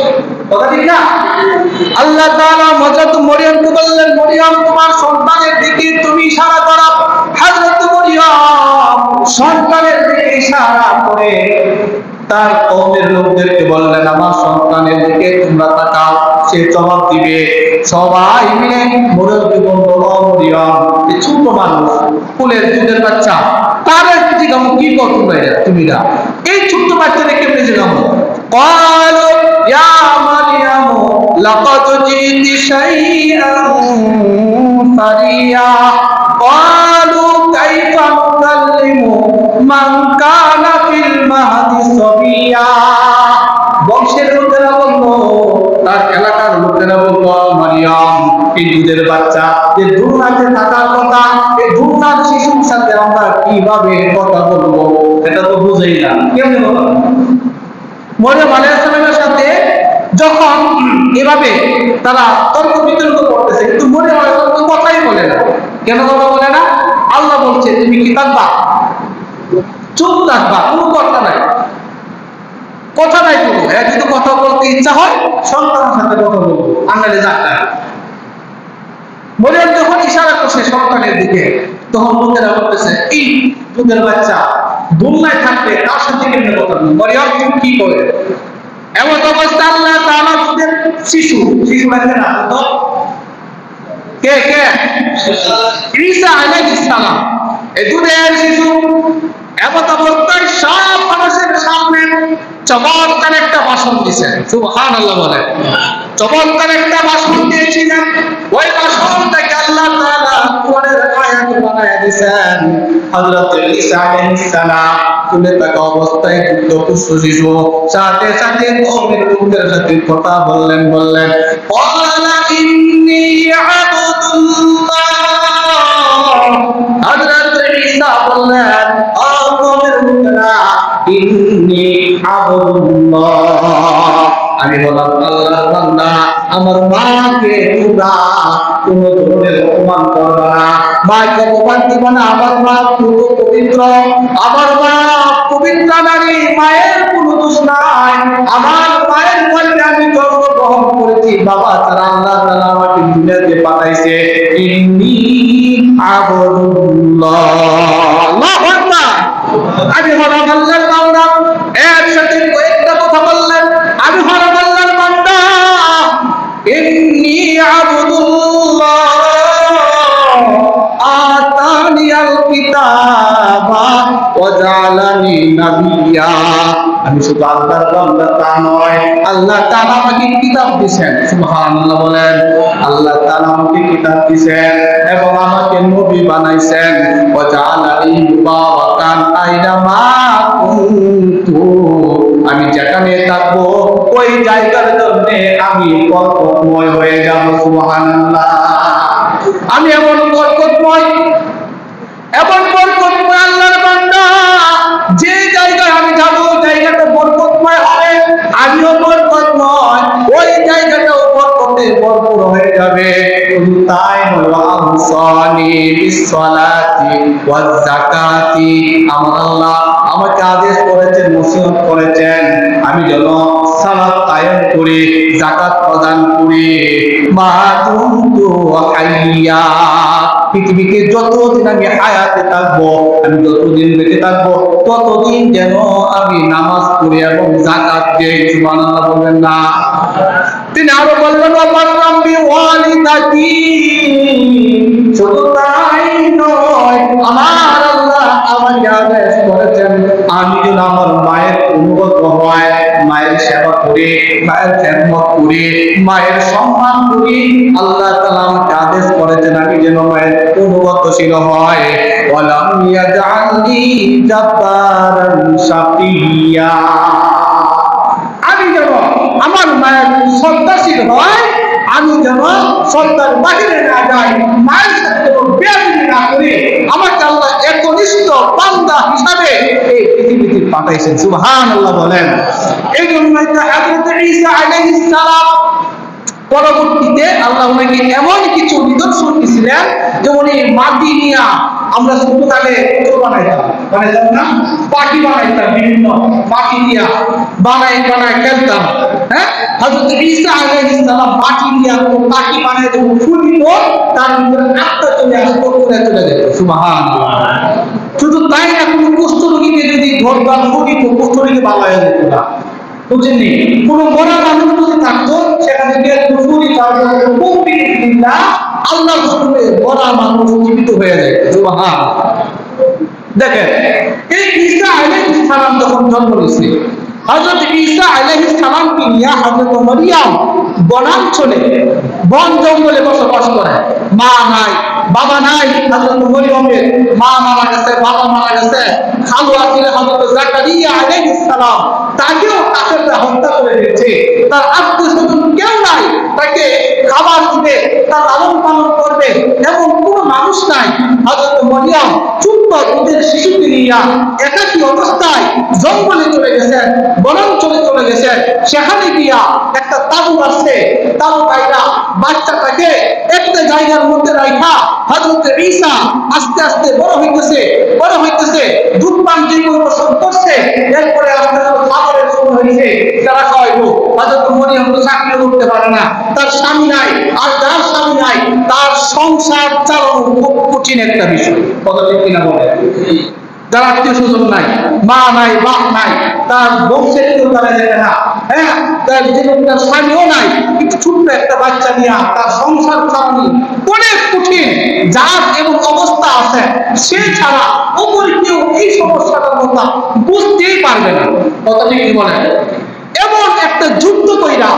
কথা ঠিক না? আল্লাহ তাআলা হযরত মরিয়মকে বললেন, মরিয়ম তোমার সন্তানের দিকে তুমি ইশারা করো। হযরত মরিয়ম সন্তানের দিকে ইশারা করে তার কওমের লোকদেরকে বললেন, আমার সন্তানের দিকে তোমরা তাকাও, সে জবাব দিবে। সবাই মিলে মরিয়মকে বলল, মরিয়ম এই ছোট মানুষ, কোলের দুধের বাচ্চা, তার দিকে কি কর তুমি না, এই ছোট্ট বাচ্চাদের কেমনে জানো? ক্বালু ইয়া মারইয়াম লাকাদ জিতি শাইআন সারিয়া ক্বালু কাইফা নুকাল্লিমু মান কানা ফিল মাহদি সাবিয়া। বংশের লোকেরা বলল, তার এলাকার লোকেরা বলল, মারিয়াম এই দুধের বাচ্চা যে দুধনাতে থাকার কথা, এই দুধনার শিশুর সাথে আমরা কিভাবে কথা বলবো, এটা তো বুঝেই না। কেমনে কথা মরিয়ম আলাইহিস সালামের সাথে যখন এভাবে তারা তর্ক বিতর্ক করতেছে, কিন্তু মরিয়ম আলাইহিস সালাম কথাই বলে না। কেন কথা বলে না? আল্লাহ বলছে তুমি কি থাকবা, চুপ থাকবা, কোনো কথা নাই, কথা নাই কোনো। যদি কথা বলতে ইচ্ছা হয় সন্তানের সাথে কথা বলবো, আঙ্গালে যাক। মরিয়ম যখন ইশারা করছে সন্তানের দিকে, তখন লোকেরা বলতেছে এই দুধের বাচ্চা দুনিয়ায় থাকবে তার সাথে কেমনে কথা বলবো, মরিয়ম তুমি কি করে? এমন অবস্থা আল্লাহ তাআলা দুধের শিশু লাগবে না তো কে ঈসা আলাইহিস সালাম, এই দুধের শিশু এমন অবস্থায় সব মানুষের সামনে চমৎকার একটা ভাষণ দিয়েছেন। সুবহানাল্লাহ বলে, চমৎকার একটা ভাষণ দিয়েছিলেন। ওই ভাষণটাকে আল্লাহ তাআলা কোরআনের আয়াত বানায় দিয়েছেন। হযরত ঈসা আলাইহিস সালাম তুলে থাকা অবস্থায় পুত্র শিশু সাথে সাথে কওমের লোকদের সাথে কথা বললেন। ক্বালা ইন্নী আবদুল্লাহ। হযরত ঈসা বললেন, ও কওমের লোকেরা, ইন্নী আবদুল্লাহ, আমি বললাম আল্লাহর বান্দা। আমার মাকে তোমরা কোন ধরনের অপমান করবে না, মাকে অপমান দিবে না। আমার মা পুরো পবিত্র, আমার মা পবিত্র নারী, মায়ের কোনো দোষ নাই। আমার মায়ের মধ্যে আমি জন্মগ্রহণ করেছি, বাবা তারা আল্লাহ তাআলা আমাকে দুনিয়াতে পাঠাইছে। ইন্নী আবদুল্লাহ, আল্লাহু আকবার। আমি হলাম আল্লাহর বান্দা। একসাথে কয়েকটা কথা বললেন, আমি হলাম আল্লাহর বান্দা। ইন্নী আবদুল্লাহ আতানিয়াল কিতাবা ওয়া জাআলানি নাবিয়্যা। আমি শুধু আল্লাহর বান্দা তা নয়, আল্লাহ তাআলা আমাকে কিতাব দিয়েছেন। সুবহানাল্লাহ বলেন, আল্লাহ তাআলা আমাকে কিতাব দিয়েছেন এবং আমাকে নবী বানাইছেন। ওয়া জাআলানি মুবারাকান আইনামা কুনতু, আমি যেখানে থাকবো ওই জায়গার জন্য আমি বরকতময় হয়ে যাব। সুবহানাল্লাহ, আমি এমন বরকতময় আল্লাহর বান্দা, যে জায়গায় আমি যাব জায়গাটা বরকতময় হবে, আমিও বরকতময়, ওই জায়গাটাও বরকতে ভরপুর হয়ে যাবে। তাই হলো আওসানি বিসসালাতি ওয়াজ যাকাতি, আমার আল্লাহ আমাকে আদেশ করেছেন, নসিহত করেছেন আমি যেন সালাত কায়েম করি, যাকাত প্রদান করি। মা দুমতু হাইয়া, পৃথিবীতে যতদিন আমি হায়াতে থাকবো, আমি যতদিন বেঁচে থাকবো, ততদিন যেন আমি নামাজ পড়ি এবং যাকাত দেই। সুবহানাল্লাহ বলবেন না? তিনি আরো বললেন, আমার রাব্বি ওয়ালিদাতি, শুধু তাই নয়, আমার আল্লাহ আমাকে আদেশ করেছেন আমি যেন আমার মায়ের অনুগত হয়, মায়ের সেবা করি, মায়ের খেদমত করি, মায়ের সম্মান করি। আল্লাহ তাআলা আমাকে আদেশ করেছেন আমি যেন মায়ের অনুগতশীল হয়। ওয়ালাম ইয়াজআলনি জাব্বারান শাকিয়্যা, আমি যেন আমার মায়ের শ্রদ্ধাশীল হয়, আমি যেন শ্রদ্ধার বাহিরে না যাই, মায়ের সাথে বেয়াদবি না করি। আমাকে আল্লাহ একনিষ্ঠ বান্দা হিসাবে এই পৃথিবীতে পাঠাইছেন। সুবহানাল্লাহ বলেন। এই জন্যই তো হযরত ঈসা আলাইহিস সালাম পরবর্তীতে আল্লাহ ওনাকে এমন কিছু নিদর্শন দিয়েছিলেন, যেমন এই মাটি নিয়ে আমরা ছোটকালে বানাইতাম না, পাখি বানাইতাম, বিভিন্ন মাটি দিয়ে বানাই খেলতাম। হ্যাঁ, হযরত ঈসা আলাইহিস সালাম মাটি দিয়ে পাখি বানাই যখন ফুলিত, তার ভিতরে আত্মা চলে আসতো, চলে যেত। সুবহানাল্লাহ। শুধু তাই না, কোনো কুষ্ঠরোগীকে যদি ধরবার ফুলিত, কুষ্ঠরোগী ভালো হয়ে যেত না, বুঝেননি? কোন মরা মানুষ যদি থাকতো, সেখানে গিয়ে কুফরি করবে, বিসমিল্লাহ, আল্লাহর হুকুমে মরা মানুষ জীবিত হয়ে যায়। সুবহানাল্লাহ। দেখেন, এই ঈসা আলাইহিস সালাম যখন জন্ম নিয়েছে, হযরত ঈসা আলাইহিস সালামকে নিয়ে হযরত মারিয়াম বনাঞ্চলে বন জঙ্গলে বসবাস করে, মা নাই বাবা নাই। হযরত মরিয়মের মা মারা গেছে, বাবা মারা গেছে, খালু আছিলেন হযরত জাকারিয়া আলাইহিস সালাম, তাকেও কাফেররা হত্যা করে দিয়েছে। তার আত্মীয় স্বজন কেউ নাই তাকে খাবার দিবে, তার লালন পালন করবে, এমন কোনো মানুষ নাই। হযরত মরিয়ম ছোট্ট দুধের শিশুকে নিয়ে একাকী অবস্থায় জঙ্গলে চলে গেছেন, বনাঞ্চলে চলে গেছেন। সেখানে গিয়া একটা তাবু আছে, তাবু গাইরা বাচ্চাটাকে একটা জায়গার মধ্যে রাখা হযরত ঈসা আস্তে আস্তে বড় হইতেছে, দুধ পান জীবন বসত করছে। এরপরে আস্তে আস্তে খাবারের সময় হয়েছে, যারা খাওয়াইবো। হযরত মরিয়ম তো চাকরি করতে পারে না, তার স্বামী নাই, আর যার স্বামী নাই তার সংসার চালানো খুব কঠিন একটা বিষয়। কথা ঠিক কিনা বলে? যার আত্মীয় স্বজন নাই, মা নাই, বাপ নাই, তার বংশের কেউ তারা যাবে না, হ্যাঁ, তার জীবনটার স্বামীও নাই, কিন্তু ছোট্ট একটা বাচ্চা নিয়ে তার সংসার চালানো অনেক কঠিন। যার এমন অবস্থা আছে সে ছাড়া অপর কেউ এই সমস্যাটার কথা বুঝতেই পারবে না। কথা ঠিক কি বলে? এমন একটা যুদ্ধ কইরা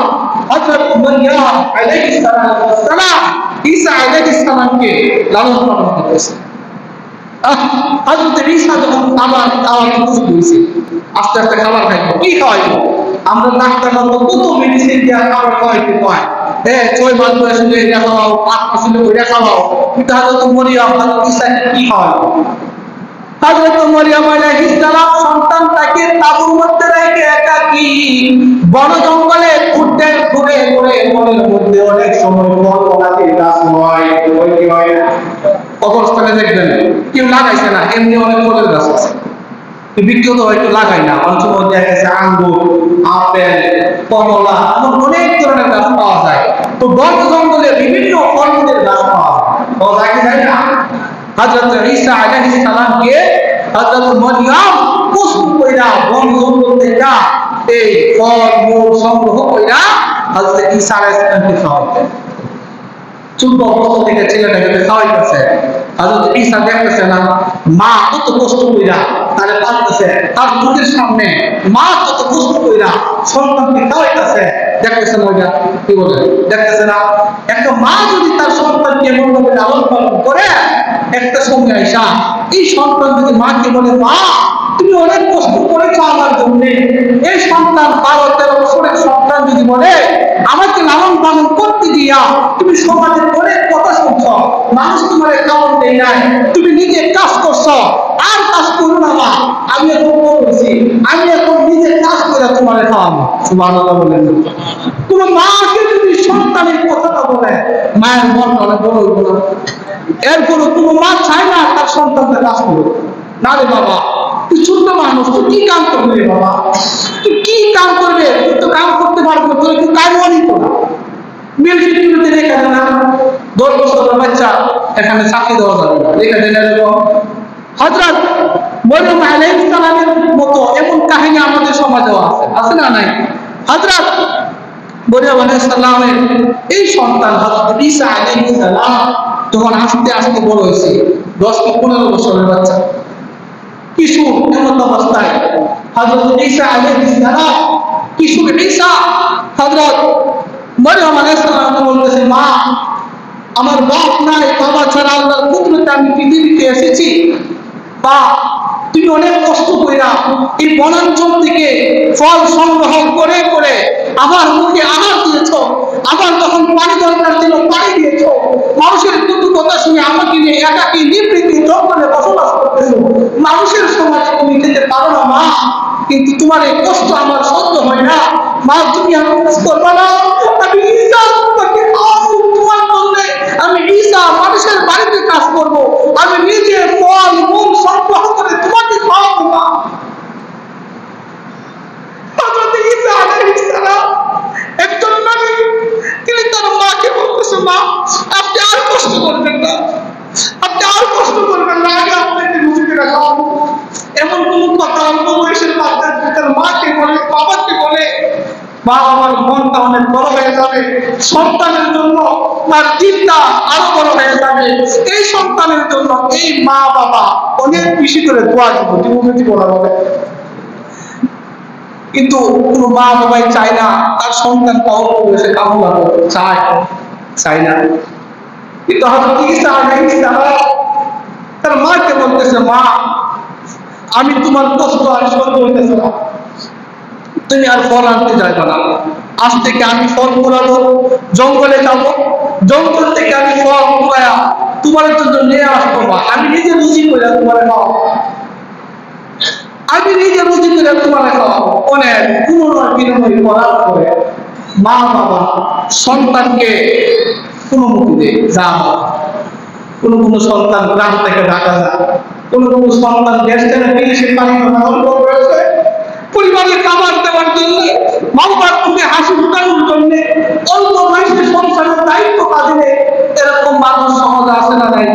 হযরত মরিয়ম আলাইহিস সালাম ঈসা আলাইহিস সালামকে লালন পালন করতেছে। হযরত ঈসা যখন খাবার খাওয়ার প্রস্তুত হয়েছে, আস্তে আস্তে খাবার খাইবো, কি খাওয়াইবো? আমরা ডাক্তার কত মেডিসিন দিয়ে খাবার খাওয়াইতে হয়, হ্যাঁ, 6 মাস বয়সে এটা খাওয়াও, 5 মাসে ওইটা খাওয়াও, কিন্তু হযরত মরিয়ম হযরত ঈসাকে কি খাওয়াইবো? হযরত মরিয়ম আলাইহিস সালাম সন্তানটাকে তাঁবুর মধ্যে রেখে একাকী বন জঙ্গলে ঘুরে ঘুরে মনের মধ্যে অনেক সময় বনগাছের গাছ হয়, ওই কি হয় না অবস্থানে দেখবেন কেউ লাগাইছে না, এমনি অনেক ফলের গাছ আছে, বিক্রিত হয়তো লাগাই না, অনেক সময় দেখা গেছে আঙ্গুর, আপেল, কমলা, এমন অনেক ধরনের গাছ পাওয়া যায়। তো বন জঙ্গলে বিভিন্ন ফলমূলের গাছ পাওয়া যায় কি যায় না? হযরত ঈসা আলাইহিস সালামকে হযরত মরিয়ম প্রস্তুত কইরা বন জঙ্গল থেকে এই ফল মূল সংগ্রহ কইরা হযরত ঈসা আলাইহিস সালামকে খাওয়াতেন। ছোট অবস্থা থেকে ছেলেটাকে খাওয়াইতেছে। হযরত ঈসা দেখতেছে না মা কত কষ্ট কইরা তারে পালতেছে, তার চোখের সামনে মা কত কষ্ট কইরা সন্তানকে খাওয়াইতেছে, দেখতেছে না? ওইটা কি বলে? দেখতেছে না? একটা মা যদি তার সন্তানকে এমন ভাবে লালন পালন করে, একটা সময় আইসা এই সন্তান যদি মাকে বলে মা তুমি অনেক কষ্ট করেছো আমার জন্য, এই সন্তান 12-13 বছরের সন্তান যদি বলে আমাকে লালন পালন করতে দিয়া তুমি সমাজের অনেক কথা শুনছো, মানুষ তোমার খাওয়ান দেয় নাই, তুমি নিজে কাজ করছো, আর কাজ করো না মা, আমি এখন বলছি আমি এখন নিজে কাজ করে তোমার খাওয়াবো। সুবহানাল্লাহ বলেন। কোন মাকে যদি সন্তানের কথাটা বলে মায়ের মন অনেক বড় হইব না? এরপরে কোনো মা চায় না তার সন্তানদের কাজ করবে না। রে বাবা তুই ছোট্ট মানুষ, তুই কি কাম করবে? রে বাবা তুই কি কাম করবে? তুই তো কাম করতে পারবো না, তোর একটু কাজও নিত না। মিল ফ্যাক্টরিতে রেখে দেয় না, 10 বছরের বাচ্চা এখানে চাকরি দেওয়া যাবে না, রেখে দেয় না। হযরত মরিয়ম আলাইহিস সালামের মতো এমন কাহিনী আমাদের সমাজেও আছে, আছে না নাই? হযরত মরিয়ম আলাইহিস সালামের এই সন্তান হযরত ঈসা আলাইহিস সালাম তখন আস্তে আস্তে বড় হয়েছে, 10-15 বছরের বাচ্চা কিশোর এমন অবস্থায় হযরত ঈসা আলাইহিস সালাম কিশোর ঈসা হযরত মরিয়ম আলাইহিস সালামকে বলতেছে মা আমার বাপ নাই, বাবা ছাড়া আল্লাহর কুদরতে আমি পৃথিবীতে এসেছি, বা তুমি অনেক কষ্ট কইরা এই বনাঞ্চল থেকে ফল সংগ্রহ করে করে আমার মুখে আহার দিয়েছো, আবার যখন পানি দরকার ছিল পানি দিয়েছো, মানুষের কটু কথা শুনে আমাকে নিয়ে একাকী নিবৃত্তি জঙ্গলে বসবাস করতেছো, মানুষের সমাজে তুমি খেতে পারো না মা, কিন্তু তোমার এই কষ্ট আমার সহ্য হয় না মা, তুমি আমার কাজ করবা না? আমি ঈসা তোমাকে তোমার বললে আমি ঈসা মানুষের বাড়িতে কাজ করবো, আমি নিজে ফল মূল সংগ্রহ করে তোমাকে খাওয়াবো না। হযরত ঈসা আলাইহিস সালাম একজন নবী, তিনি তার মাকে বলতেছে মা আপনি আর কষ্ট করবেন না, আপনি আর কষ্ট করবেন না, আমি আপনাকে রুজি করে খাওয়াবো। এমন কোন কথা অল্প বয়সের বাচ্চা তার মাকে বলে, বাবাকে বলে, মা আমার মনটা অনেক বড় হয়ে যাবে, সন্তানের জন্য তার চিন্তা আরো বড় হয়ে যাবে, এই সন্তানের জন্য এই মা বাবা অনেক বেশি করে দোয়া দিব বলা হবে। কিন্তু কোন মা বাবাই চায় না তার সন্তান পাওয়ার বয়সে কামলা করতে চায়, চাই না। কিন্তু হযরত ঈসা আলাইহিস সালাম তার মাকে বলতেছে, মা আমি তোমার কষ্ট আর সহ্য হইতেছে না, তুমি আর ফল আনতে যাইবা না, আজ থেকে আমি ফল কুড়াবো, জঙ্গলে যাব, জঙ্গল থেকে আমি ফল কুড়ায়া তোমার জন্য নিয়ে আসবো, মা আমি নিজে রুজি করে তোমার খাওয়াবো, আমি নিজে রুজি করে তোমার খাওয়াবো। অনেক পুনরায় বিনয় করার পরে মা বাবা সন্তানকে অনুমতি দেয়, যা কোন কোন সন্তান গ্রাম থেকে ঢাকা যায়, কোন কোন সন্তান দেশ থেকে বিদেশে পানি করেছে পরিবারের খাবার দেওয়ার জন্য, মা বাবার মুখে হাসি ফুটানোর জন্য, অল্প বয়সে সংসারের দায়িত্ব কাঁদে। এরকম মানুষ সমাজে আসে না নাই?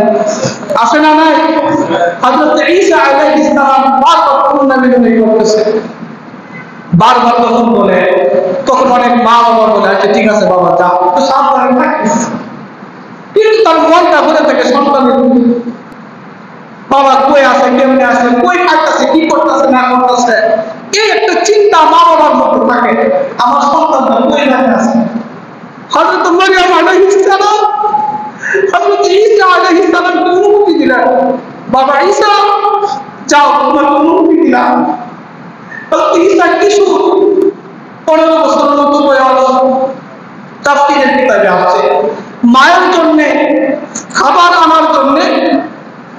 আসে না নাই? হযরত ঈসা আলাইহিস সালাম বারবার পুনরাবৃত্তি করতেছে, বারবার যখন বলে তখন অনেক মা বাবা বলে, আচ্ছা ঠিক আছে বাবা যা, তো সাবধানে থাকিস। কিন্তু তার মনটা ঘুরে থাকে সন্তানের, বাবা কই আছে, কেমনে আছে, কই খাইতেছে, কি করতেছে না করতেছে, এই একটা চিন্তা মা বাবার মধ্যে থাকে, আমার সন্তানটা কই আছে। হযরত মারইয়াম আলাইহিস সালাম হযরত ঈসা আলাইহিস সালামকে অনুমতি দিলেন, বাবা ঈসা যাও, তোমার অনুমতি দিলাম। হযরত ঈসা কিশোর 15 বছর মতো বয়স, তাফসীরের কিতাবে আছে মায়ের জন্য খাবার আনার জন্য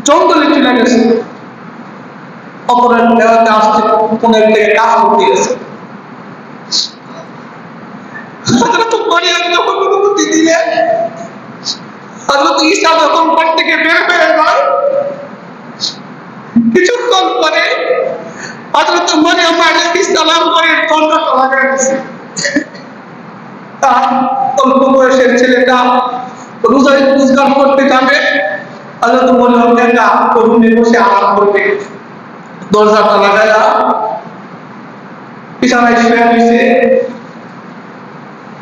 জঙ্গলে চলে গেছে, অপরের দেওয়াতে আসছে, কোনের থেকে কাজ করতে গেছে। হযরত মারইয়াম যখন অনুমতি দিলেন, হযরত ঈসা যখন ঘর থেকে বের হয়ে যায়, কিছুক্ষণ পরে হযরত মারইয়াম আলাইহিস সালাম করে দরজাটা লাগাই দিয়েছে। তার অল্প বয়সের ছেলেটা রোজগার করতে যাবে, হযরত মারইয়াম একা রুমে বসে আরাম করবে, দরজাটা লাগায়া বিছানায় শুয়ে রয়েছে।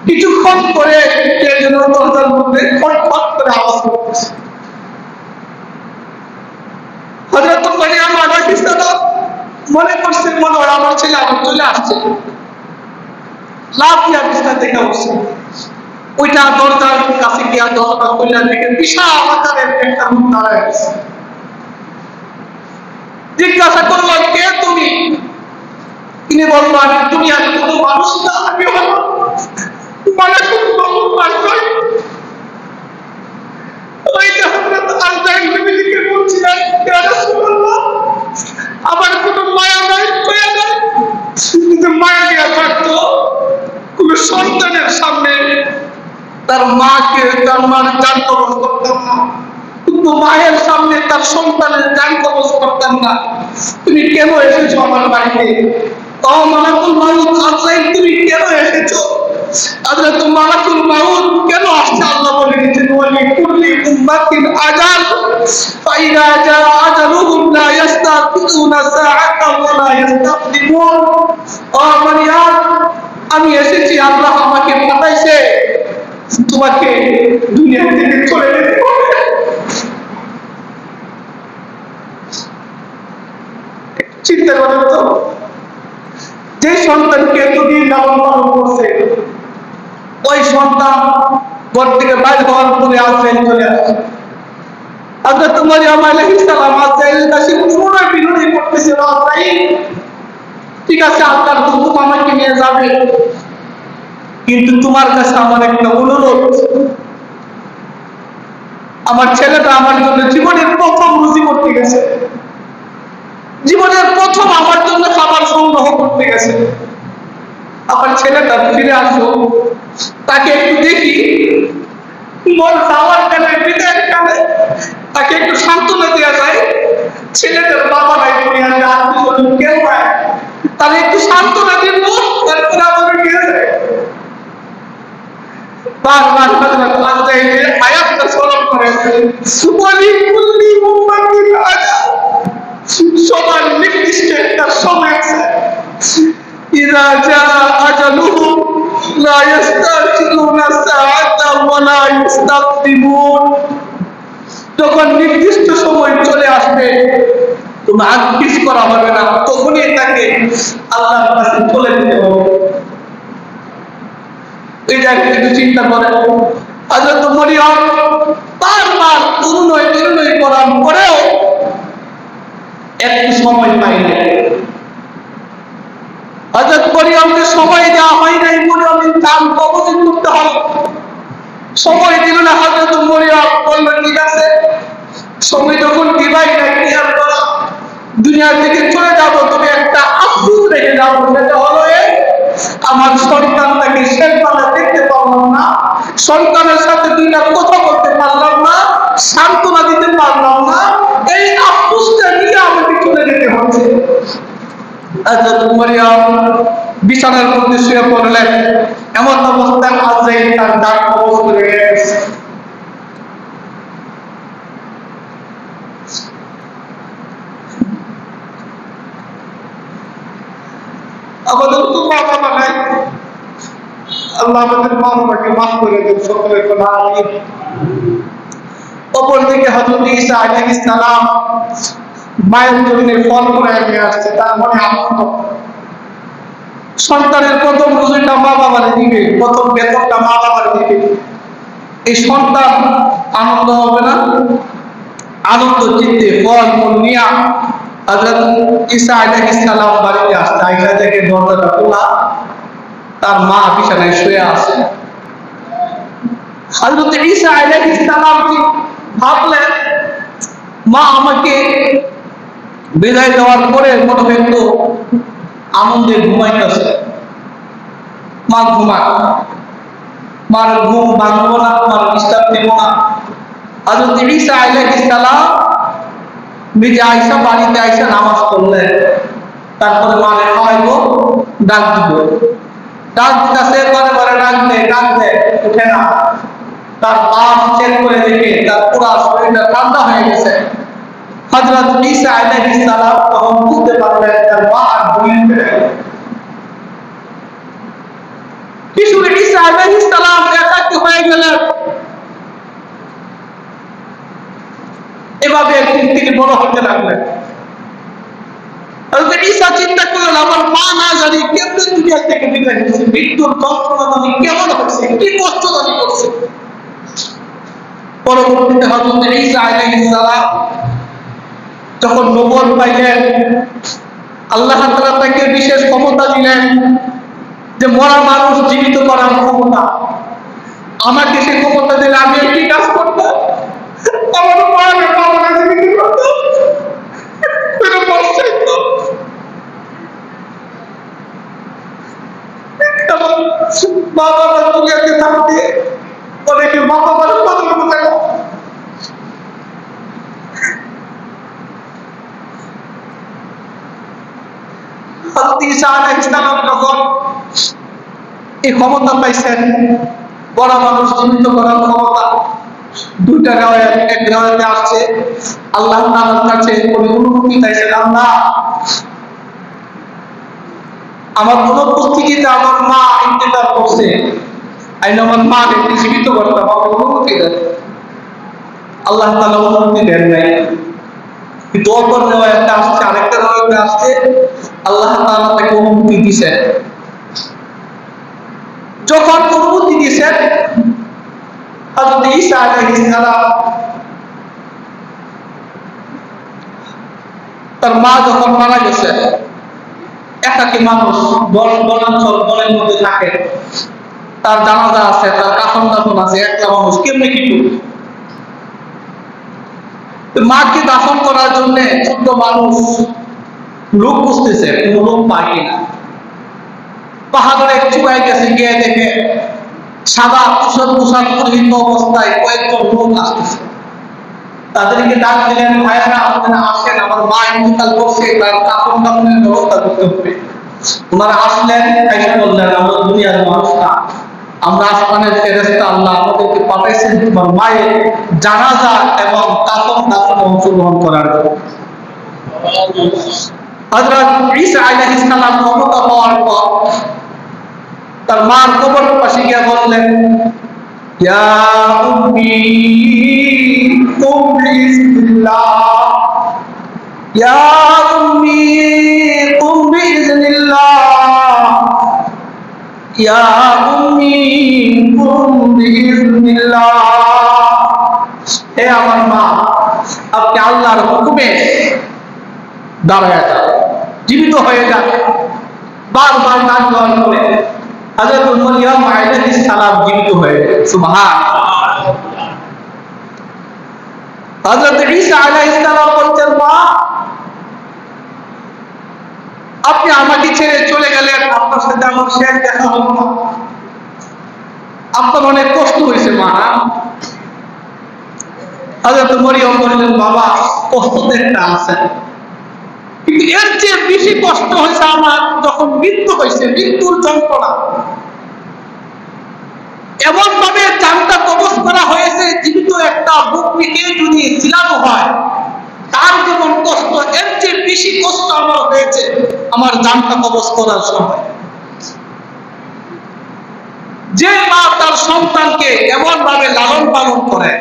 কিছুক্ষণ পরে কে যেন দরজার মধ্যে খটখট করে আওয়াজ করতেছে। হযরত মারইয়াম আলাইহিস সালাম মনে করছেন মনে হয় আমার ছেলে আবার চলে আসছে, লাফ দিয়া বিছানা থেকে উঠছে, ওইটা দরজার কাছে গিয়া দরজা খুলে দেখে বিশাল আকারের একটা রূপ দাঁড়ায় গেছে। জিজ্ঞাসা করলো, কে তুমি? তিনি বললো, আমি দুনিয়ার কোনো মানুষ না, আমি হলো মালাকুল মউত আজরাইল। ওই যে হযরত আজরাইল নবীকে বলছিলেন, ইয়া রাসূলুল্লাহ আমার কোনো মায়া নাই, দয়া নাই, যদি মায়া দিয়া থাকতো কোন সন্তানের সামনে তার মাকে, তার মার জান কবজ করতাম না, কিন্তু মায়ের সামনে তার সন্তানের জান কবজ করতাম না। তুমি কেন এসেছো আমার বাড়িতে? ও মালাকুল মউত আজরাইল, তুমি কেন এসেছো? হযরত মালাকুল মউত কেন আসছে আল্লাহ বলে দিয়েছেন, ওয়ালি কুল্লি উম্মাতিন আজাল ফাইদা জা আজালুহুম লা ইস্তাখিরুনা সাআতান ওয়া লা ইস্তাকদিমুন। ও মারইয়াম, আমি এসেছি, আল্লাহ আমাকে পাঠাইছে তোমাকে দুনিয়া থেকে চলে যেতে হবে। চিন্তা করেন তো, যে সন্তানকে এতদিন লালন পালন করছে, ওই সন্তান ঘর থেকে বাইরে হওয়ার পরে আজরাইল চলে আসছে। হযরত মারইয়াম আলাইহিস সালাম আজরাইলের কাছে পুনরায় বিনয় করতেছিল, আজরাইল ঠিক আছে আপনার হুকুম আমাকে নিয়ে যাবে, কিন্তু তোমার কাছে আমার একটা অনুরোধ, আমার ছেলেটা আমার জন্য জীবনের প্রথম রুজি করতে গেছে, জীবনের প্রথম আমার জন্য খাবার সংগ্রহ করতে গেছে, আমার ছেলেটা ফিরে আসো, তাকে একটু দেখি, মন যাওয়ার কালে বিদায়ের কালে তাকে একটু সান্ত্বনা দেওয়া যায়। ছেলেটার বাবা নাই, দুনিয়াতে আত্মীয় কেউ নাই, তাহলে একটু সান্ত্বনা দিব, তারপরে আমাকে নিয়ে যায়। বারবার হযরত আজরাইলের আয়াতটা স্মরণ করে, ওয়ালি কুল্লি উম্মাতিন আজাল, সবার নির্দিষ্ট একটা সময় আছে, ইযা জা আজালুহুম লা ইস্তাখিরুনা সাআতান ওয়া লা ইস্তাকদিমুন। যখন নির্দিষ্ট সময় চলে আসবে, তুমি আর কিছু করা হবে না, তখনই তাকে আল্লাহর কাছে চলে যেতে হবে। এই জায়গায় একটু চিন্তা করেন, হযরত মরিয়ম বারবার অনুনয় করার পরেও একটু সময় পাই না। হযরত মরিয়মকে সময় দেওয়া হয় নাই, মরিয়মের কান কবজ করতে হবে, সময় দিল না। হযরত মরিয়ম বলল ঠিক আছে, সময় যখন দিবাই না, কি আর করা, দুনিয়া থেকে চলে যাব, তবে একটা আফসোস রেখে যাবো, সেটা হলো আমার সন্তানটাকে শেষবেলা দেখতে পারলাম না, সন্তানের সাথে দুইটা কথা বলতে পারলাম না, সান্ত্বনা দিতে পারলাম না, এই আফসোসটা নিয়ে আমাকে চলে যেতে হচ্ছে। হযরত মরিয়ম বিছানার মধ্যে শুয়ে পড়লেন, এমন অবস্থায় আজরাইল তার ডাক কবজ করে গেছে। আমাদের তো মা বাবা নাই, আল্লাহ আমাদের মা বাবাকে মাফ করে দেন, সকলে বলে আমিন। অপরদিকে হযরত ঈসা আলাইহিস সালাম মায়ের জমিনে ফল করে নিয়ে আসছে, তার মনে আনন্দ। সন্তানের প্রথম রুজিটা মা বাবার দিবে, প্রথম বেতনটা মা বাবার দিবে, এই সন্তান আনন্দ হবে না? আনন্দ চিত্তে ফল মূল নিয়া হযরত ঈসা আলাইহিস সালাম বাড়িতে আসছে। আয়েশা থেকে দরজাটা খোলা, তার মা বিছানায় শুয়ে আছে। হযরত ঈসা আলাইহিস সালাম ভাবলেন মা আমাকে বিদায় দেওয়ার পরে মনে হয় তো আনন্দে ঘুমাইতেছে, মা ঘুমাক, মার ঘুম ভাঙবো না, মার ডিস্টার্ব দেব না। হযরত ঈসা আলাইহিস সালাম নিজে আয়েশা বাড়িতে আয়েশা নামাজ পড়লেন, তারপরে মানে খাওয়াইবো, ডাক দিব, ডাক দিতেছে, বারে ডাক দে, উঠে না। তার বাপ চেক করে দেখে তার পুরো শরীরটা ঠান্ডা হয়ে গেছে। হযরত ঈসা আলাইহিস সালাম তখন বুঝতে পারলেন তার মা আর ঘুমিয়ে গেলেন। কিশোর ঈসা আলাইহিস সালাম একাকী হয়ে গেলেন। এভাবে একদিন থেকে বড় হতে লাগলেন। হযরত ঈসা চিন্তা করলেন আমার মা না জানি কেমন দুনিয়া থেকে বিদায় হয়েছে, মৃত্যুর যন্ত্রণা জানি কেমন হচ্ছে, কি কষ্ট জানি করছে। পরবর্তীতে হযরত ঈসা আলাইহিস সালাম যখন নবুয়ত পাইলেন, আল্লাহ তাআলা তাকে বিশেষ ক্ষমতা দিলেন যে মরা মানুষ জীবিত করার ক্ষমতা। আমাকে সেই ক্ষমতা দিলে আমি কি কাজ করতাম? আমার মায়ের বাবা জীবিত করতাম, কোনো কষ্ট হতো মা বাবার দুনিয়াতে থাকতে অনেকে মা বাবার কদর করতে। হযরত ঈসা আলাইহিস সালাম যখন এই ক্ষমতা পাইছেন, বড় মানুষ জীবিত করার ক্ষমতা, দুইটা রাওয়ায়াত, এক রাওয়ায়াতে আসছে আল্লাহ তাআলার কাছে অনুমতি চাইছেন, আল্লাহ আমার অনুপস্থিতিতে আমার মা ইন্তেকাল করছে, আমি আমার মাকে জীবিত করতাম, আমাকে অনুমতি দেন। আল্লাহ তাআলা অনুমতি দেন নাই। কিন্তু অপর রাওয়ায়াতে আসছে, আরেকটা রাওয়ায়াতে আসছে আল্লাহ তাআলা তাকে অনুমতি দিয়েছেন। যখন অনুমতি দিয়েছেন হযরত ঈসা আলাইহিস সালাম তার মা যখন মারা গেছে, একাকী মানুষ বনাঞ্চল বনের মধ্যে থাকে, তার জানাজা আছে, তার কাফন দাফন আছে, একটা মানুষ কেমনে কি করবে? মাকে দাফন করার জন্য ছোট্ট মানুষ লোক খুঁজতেছে, কোনো লোক পায় কিনা। পাহাড়ের এক চূড়ায় গেছে, গিয়ে দেখে সাদা পোশাক পরিহিত অবস্থায় কয়েকজন লোক আসতেছে। তাদেরকে ডাক দিলেন, ভাইয়েরা আপনারা আসেন, আমার মা ইন্তেকাল করছে, তার কাফন দাফনের ব্যবস্থা করতে হবে। ওনারা আসলেন, আয়েশা বললেন আমরা দুনিয়ার মানুষ না, আমরা আসমানের ফেরেশতা, আল্লাহ আমাদেরকে পাঠাইছেন তোমার মায়ের জানাজা এবং কাফন দাফনে অংশগ্রহণ করার জন্য। হযরত ঈসা আলাইহিস সালাম ক্ষমতা পাওয়ার পর তার মার কবরের পাশে গিয়ে বললেন, ইয়া উম্মি কুম বিইজনিল্লাহ, ইয়া উম্মি কুম বিইজনিল্লাহ, ইয়া উম্মি কুম বিইذنিল্লাহ, হে আমার মা, আপনি আল্লাহর হুকুমে দাঁড়ায় যান, জীবিত হয়ে যান। বারবার ডাক দেওয়ার পরে হযরত মারইয়াম আলাইহিস সালাম জীবিত হয়ে গেলেন। সুবহানাল্লাহ। হযরত ঈসা আলাইহিস সালাম বলছেন, মা, আপনি আমাকে ছেড়ে চলে গেলেন, আপনার সাথে আমার শেষ দেখা হলো না, আপনার অনেক কষ্ট হয়েছে মা। হযরত মারইয়াম বললেন, বাবা, কষ্ট তো একটা আছে, কিন্তু এর চেয়ে বেশি কষ্ট হয়েছে আমার যখন মৃত্যু হয়েছে, মৃত্যুর যন্ত্রণা। এমন ভাবে জানটা কবজ করা হয়েছে, জীবিত একটা বকরিকে যদি ঝিলানো হয় তার যেমন কষ্ট, এর চেয়ে বেশি কষ্ট আমার হয়েছে আমার জানটা কবজ করার সময়। যে মা তার সন্তানকে এমন ভাবে লালন পালন করে,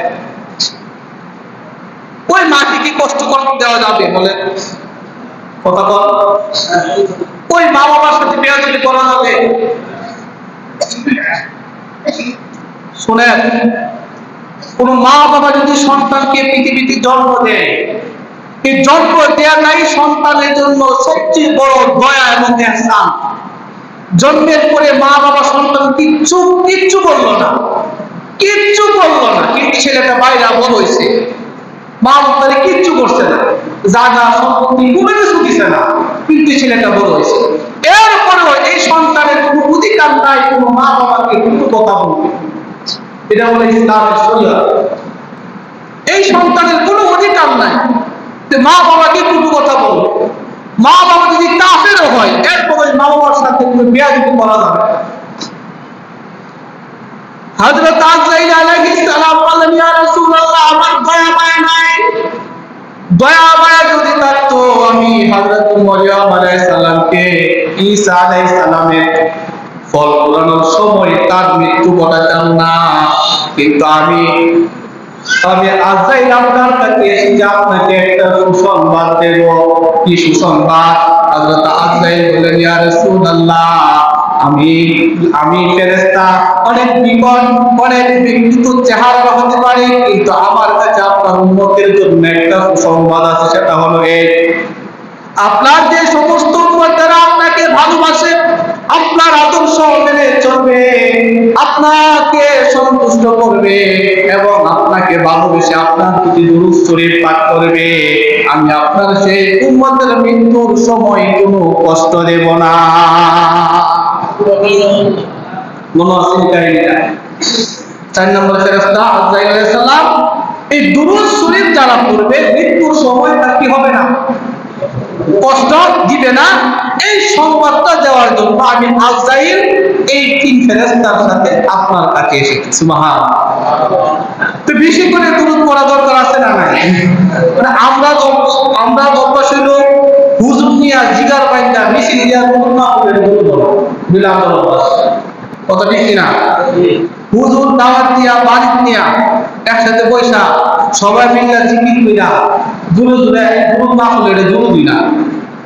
ওই মাকে কি কষ্ট করতে দেওয়া যাবে বলে? কথা বল। ওই মা বাবার সাথে বেয়াদবি করা যাবে? শুনেন, কোন মা বাবা যদি সন্তানকে পৃথিবীতে জন্ম দেয়, এই জন্ম দেওয়াটাই সন্তানের জন্য সবচেয়ে বড় দয়া এবং ইহসান। জন্মের পরে মা বাবা সন্তান কিচ্ছু বললো না, কিচ্ছু বললো না, কিন্তু ছেলেটা বাইরে বড় হয়েছে, মা বাবা কিচ্ছু করছে না, জায়গা সম্পত্তি কোনো কিছু দিছে না, কিন্তু ছেলেটা বড় হয়েছে। এরপরেও এই সন্তানের কোনো অধিকার নাই কোনো মা বাবাকে কোনো কথা বলবে। এটা বলে ইসলামের শরীয়ত। এই সন্তানের কোনো অধিকার নাই যে মা বাবাকে কোনো কথা বলবে। মা বাবা যদি কাফেরও হয়, এরপরে মা বাবার সাথে কোনো বেয়াদবি করা যাবে। হযরত আজরাইল আলাইহিস সালাম বললেন, ইয়া রাসূলুল্লাহ, আমার দয়া মায়া নাই। দয়া মায়া যদি থাকতো আমি হযরত মারইয়াম আলাইহিস সালামকে ঈসা আলাইহিস সালামের ফল কুড়ানোর সময় তার মৃত্যু ঘটাতাম না। কিন্তু আমি আজরাইল আপনার কাছে এসে আপনাকে একটা সুসংবাদ দেব। কি সুসংবাদ? হযরত আজরাইল বললেন, ইয়া রাসূলুল্লাহ, আমি ফেরেশতা, অনেক বিকট, অনেক বিকৃত চেহারা হতে পারে, কিন্তু আমার কাছে আপনার উম্মতের জন্য একটা সুসংবাদ আছে। সেটা হলো এই, আপনার যে সমস্ত উম্মতেরা আপনাকে ভালোবাসে, আপনার আদর্শ মেনে চলবে, আপনাকে সন্তুষ্ট করবে এবং আপনাকে ভালোবেসে আপনার প্রতি দুরূদ শরীফ পাঠ করবে, আমি আপনার সেই উম্মতের মৃত্যুর সময় কোনো কষ্ট দেব না। মনে আছে কাহিনীটা? 4 নম্বর ফেরেশতা আজরাইল আলাইহিস সালাম এই দুরূদ শরীফ যারা পড়বে, মৃত্যুর সময় তার কি হবে না, কষ্ট দিবে না। এই সংবাদটা দেওয়ার জন্য আমি আজরাইল এই 3 ফেরেশতার সাথে আপনার কাছে এসেছি। সুবহানাল্লাহ। তো বেশি করে দুরূদ পড়া দরকার আছে না নাই? মানে আমরা অভ্যাস হলো হুজুর নিয়া জিগার বাইন্দা মিছিল দিয়া দুরূদ না পড়ে দুরূদ পড়া বিলাম অভ্যাস। কথা ঠিক না? হুজুর দাওয়াত দিয়া বাড়ি নিয়া একসাথে পয়সা সবাই মিলে জিকির কইরা দুরূদ না পড়লে দুরূদ না,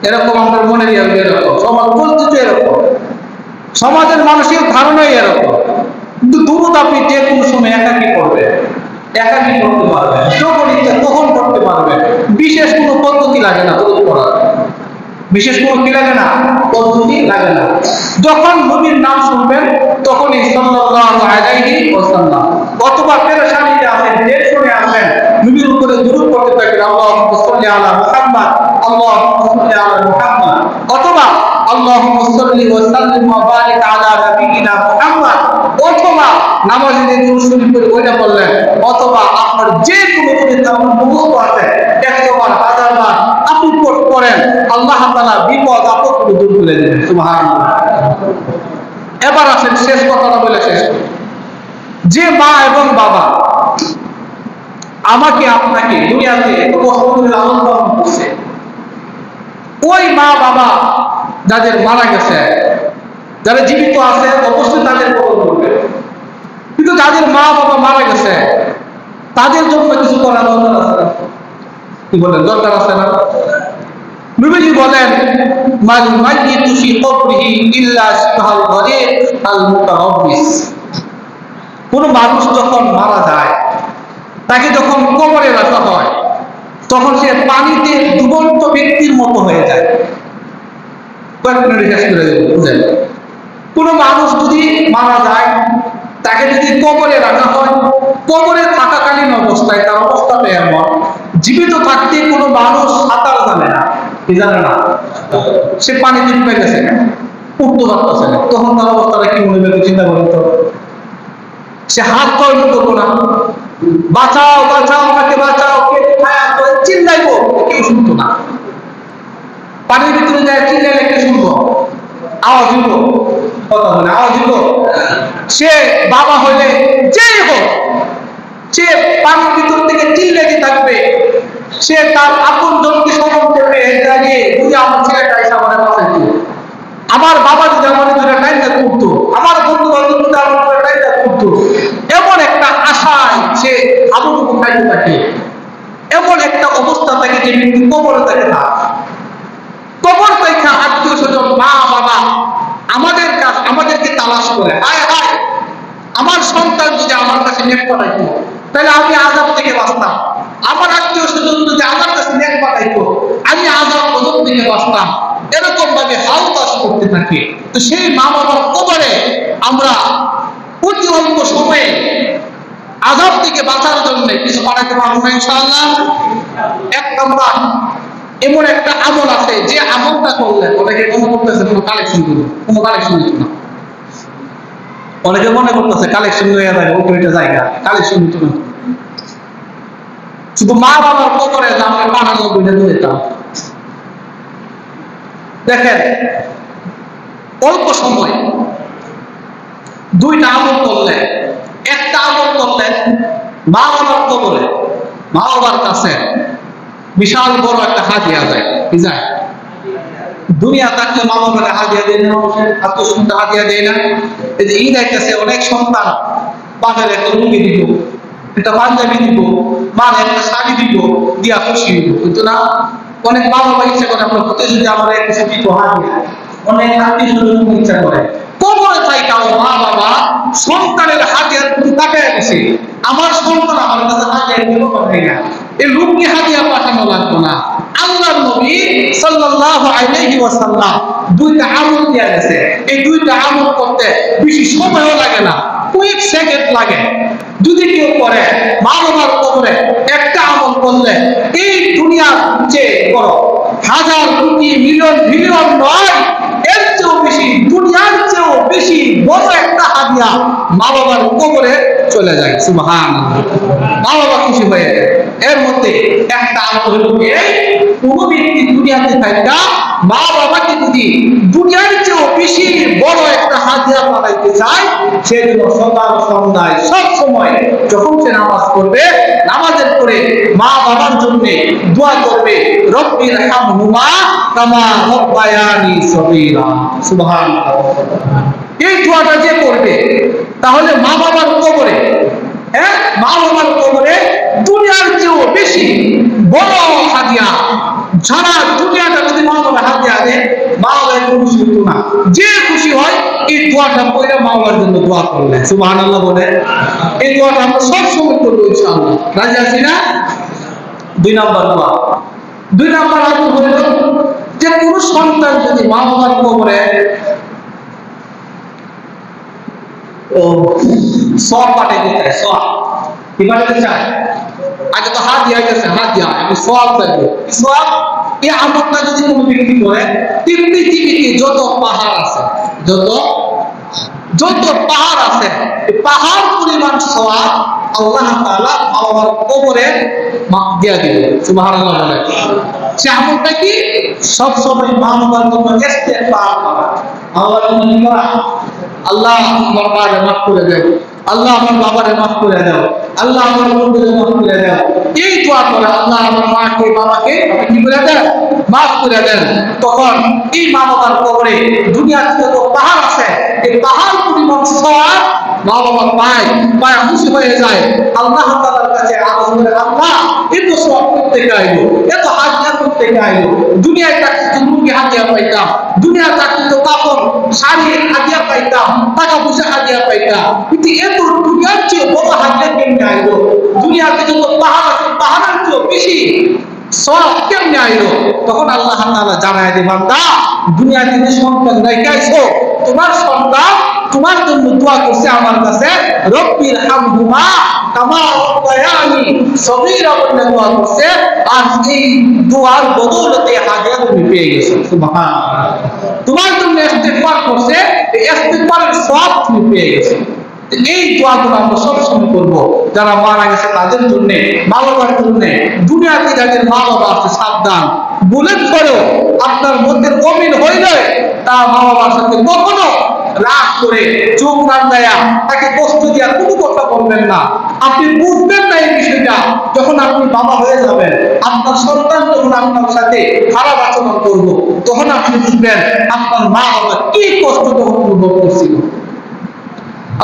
এরকম আমাদের মনে দিয়ে এরকম সমাজ পরিস্থিতি, এরকম সমাজের মানসিক ধারণাই এরকম। কিন্তু দুরূদ আপনি যে কোনো সময় একাকি করবেন, একাকি করতে পারবেন, যখন ইচ্ছা তখন করতে পারবেন। বিশেষ কোনো পদ্ধতি লাগে না দুরূদ পড়ার, বিশেষ কোনো কি লাগে না, পদ্ধতি লাগে না। যখন নবীর নাম শুনবেন তখনই সাল্লাল্লাহু আলাইহি ওয়াসাল্লাম, অথবা পেরেশানিতে আছেন, টেনশনে আছেন, নবীর উপরে দুরূদ পড়তে থাকেন, আল্লাহুম্মা সাল্লি আলা মুহাম্মদ, আল্লাহুম্মা সাল্লি আলা মুহাম্মদ, অথবা আল্লাহুম্মা সাল্লি ওয়া সাল্লিম ওয়া বারিক আলা নাবিয়িনা মুহাম্মদ, অথবা নামাজে যে দুরূদ শরীফ পড়ে ওইটা বললেন, অথবা আপনার যে কোনো যদি আপনার মুখস্থ আছে 100 বার 1000 বার আপনি পড়েন, আল্লাহ তাআলা বিপদ আপদ দূর করে দেবেন। সুবহানাল্লাহ। এবার আসেন শেষ কথাটা বলে শেষ করি। যে মা এবং বাবা আমাকে আপনাকে দুনিয়াতে এত কষ্ট করে লালন পালন করছে, ওই মা বাবা যাদের মারা গেছে, যারা জীবিত আছে অবশ্যই তাদের কদর করবে, কিন্তু যাদের মা বাবা মারা গেছে তাদের জন্য কিছু করা দরকার আছে। কি বলেন, দরকার আছে না? নবীজি বলেন, মাল মাইয়িতু ফি কবরিহি ইল্লা শিবহাল গরিব আল মুতারাব্বিস। কোন মানুষ যখন মারা যায়, তাকে যখন কবরে রাখা হয়, তখন সে পানিতে ডুবন্ত ব্যক্তির মতো হয়ে যায়। বুঝেন, কোন মানুষ যদি মারা যায়, তাকে যদি কবরে রাখা হয়, কবরে থাকাকালীন অবস্থায় তার অবস্থাটা এমন, জীবিত থাকতে কোনো মানুষ সাঁতার জানে না, কি জানে না, সে পানিতে ডুবে গেছে, উঠতে পারতেছে না, তখন তার অবস্থাটা কি মনে হবে চিন্তা করেন তো। সে হাত পাওয়া করবো না, বাঁচাও বাঁচাও আমাকে বাঁচাও, চিল্লাইবো, কেউ শুনতো না। পানির ভিতরে যায় চিল্লাইলে কে শুনবো? আওয়াজ দিব, কথা বলে আওয়াজ দিব। সে বাবা হইলে যেই হোক, সে পানির ভিতর থেকে চিল্লাইতে থাকবে, সে তার আপন জনকে স্মরণ করবে, বুঝে আমার ছেলেটা এসে আমার বাঁচাইতো, আমার বাবা যদি আমার ধরে টাইমটা করতো, আমার বন্ধু বান্ধব যদি আমার ধরে টাইমটা করতো, এমন একটা আশায় সে আবু খাইতে থাকে। এমন একটা অবস্থা থাকে যে মৃত্যু কবরে থাকে না। কবর দেখা আত্মীয় স্বজন, মা বাবা আমাদেরকে তালাশ করে, হায় হায় আমার সন্তান যদি আমার কাছে নেক পাঠাইতো, তাহলে আমি আযাব থেকে বাঁচতাম। আমার আত্মীয় স্বজন যদি আমার কাছে নেক পাঠাইতো, আমি আযাব গজব থেকে বাঁচতাম। এরকম ভাবে হাউতাস করতে থাকে। তো সেই মা বাবার কবরে আমরা অতি অল্প সময়ে আযাব থেকে বাঁচার জন্য কিছু পাঠাইতে পারবো না ইনশাআল্লাহ। এক নাম্বার এমন একটা আমল আছে, যে আমলটা করলে অনেকে মনে করতেছে কোনো কালেকশন করবো, কোনো কালেকশন দিত না। অনেকে মনে করতেছে কালেকশন হয়ে যাবে, ওইটা জায়গা কালেকশন দিত না। শুধু মা বাবার কবরে যে আমরা 95টা দিতাম। দেখেন, অল্প সময় দুইটা আমল করলে, একটা আমল করলে মা বাবার কবরে, মা বাবার কাছে বিশাল বড় একটা হাদিয়া যায়। কি যায়? দুনিয়া থাকলে মা বাবার হাদিয়া দেয় না, আত্মীয় হাদিয়া দেয় না। এই যে ঈদ আইতেছে, অনেক সন্তান বাজারে একটা লুঙ্গি দিব, একটা পাঞ্জাবি দিব, মানে একটা শাড়ি দিব, দিয়া খুশি হইব, কিন্তু না। অনেক মা বাবা ইচ্ছা করে আমরা হতে যদি আমরা কিছু দিব হাদিয়া, অনেক আত্মীয় স্বজন ইচ্ছা করে। কবরে চাইটাও মা বাবা সন্তানের হাদিয়ার প্রতি তাকায় গেছে, আমার সন্তান আমার কাছে হাদিয়া দিব পাঠাই না, এই লুঙ্গি হাদিয়া পাঠানো লাগতো না। আল্লাহর নবী সাল্লাল্লাহু আলাইহি ওয়াসাল্লাম দুইটা আমল দিয়া গেছে। এই দুইটা আমল করতে বেশি সময়ও লাগে না, কয়েক সেকেন্ড লাগে। যদি কেউ করে মা বাবার কবরে একটা আমল করলে, এই দুনিয়ার চেয়ে বড় হাজার কোটি মিলিয়ন বিলিয়ন নয়, এর চেয়েও বেশি, দুনিয়ার চেয়েও বেশি বড় একটা হাদিয়া মা বাবার কবরে চলে যায়। সুবহানাল্লাহ, মা বাবা খুশি হয়ে যায়। এর মধ্যে একটা আমল হলো এই, কোন ব্যক্তি দুনিয়াতে থাকা মা বাবাকে যদি দুনিয়ার চেয়েও বেশি বড় একটা হাদিয়া পাঠাইতে চায়, সে যেন সকাল সন্ধ্যায় সব সময় যখন সে নামাজ পড়বে, নামাজের পরে মা বাবার জন্য দোয়া করবে, রব্বির হামহুমা কামা রাব্বায়ানি সগীরা। সুবহানাল্লাহ। এই দোয়াটা যে করবে, তাহলে মা বাবার কবরে, মা বাবার কবরে দুনিয়ার চেয়েও বেশি বড় হাদিয়া, সারা দুনিয়াটা যদি মা বাবা হাদিয়া দেয়, মা বাবা খুশি হতো না। যে খুশি হয় এই দোয়াটা পড়ে মা বাবার জন্য দোয়া করলে, সুবহানাল্লাহ বলে। এই দোয়াটা আমরা সব সময় করবো ইনশাআল্লাহ। রাজি আছি না? 2 নাম্বার দোয়া। 2 নাম্বার আমল হলো যে কোন সন্তান যদি মা বাবার কবরে সব পাঠাইতে চায়, সব কি পাঠাইতে চায়? আগে তো হাদিয়া গেছে, হাদিয়া আমি সব চাইবো। সব এই আমলটা যদি কোনো ব্যক্তি করে, পৃথিবীতে যত পাহাড় আছে, যত পাহাড় আছে, পাহাড় পরিমাণ সওয়াব আল্লাহ তাআলা মা বাবার কবরে মাপ দিয়া দিবে। সুবহানাল্লাহ বলে। সে আমলটা কি? সব সময় মা বাবার জন্য ইস্তেগফার করা। মা বাবার জন্য কি করা? আল্লাহ আমার মাকে মাফ করে দাও, আল্লাহ আমার বাবারে মাফ করে দাও, আল্লাহ আমার বন্ধুকে মাফ করে দাও। এই দোয়া করে আল্লাহ আমার মাকে বাবাকে আপনি কি করে দেন? মাফ করে দেন। তখন এই মা বাবার কবরে দুনিয়াতে যত পাহাড় আছে, এই পাহাড় পরিমাণ সওয়াব মা বাবা পায়, খুশি হয়ে যায়। আল্লাহ তাআলার কাছে আরজ করে, আল্লাহ এত সওয়াব করতে আইলো, এত হাজিয়া করতে আইলো, দুনিয়ায় থাকতে তো মুরগি হাজিয়া পাইতাম, দুনিয়া থাকতে তো কাপড় শাড়ি হাজিয়া পাইতাম, টাকা পয়সা হাজিয়া পাইতাম, কিন্তু এত দুনিয়ার চেয়ে বড় হাজিয়া কেমনে আইলো? দুনিয়াতে যত পাহাড় আছে পাহাড়ের চেয়ে বেশি সওয়াব কেমনে আইলো? তখন আল্লাহ তাআলা জানায় যে, বান্দা দুনিয়াতে যে সন্তান রেখেছো, তোমার সন্তান তোমার জন্য দোয়া করছে আমার কাছে, রব্বির হামহুমা কামা রাব্বায়ানি সগীরা বলে দোয়া করছে, আর এই দোয়ার বদৌলতে হাজিয়া তুমি পেয়ে গেছো। সুবহানাল্লাহ। তোমার জন্য ইস্তেগফার করছে, এই ইস্তেগফারের সওয়াব তুমি পেয়ে গেছো। এই দোয়াগুলো আমরা সবসময় করবো, যারা মারা গেছে তাদের জন্য, মা বাবার জন্য। দুনিয়াতে যাদের মা বাবা আছে সাবধান, বুলেট করেও আপনার মধ্যে অমিল হইলে তা মা বাবার সাথে কখনো রাগ করে চোখ রান্দায়া তাকে কষ্ট দিয়া কোনো কথা বলবেন না। আপনি বুঝবেন না এই বিষয়টা যখন আপনি বাবা হয়ে যাবেন, আপনার সন্তান যখন আপনার সাথে খারাপ আচরণ করবো, তখন আপনি বুঝবেন আপনার মা বাবা কি কষ্ট তখন অনুভব করছিল।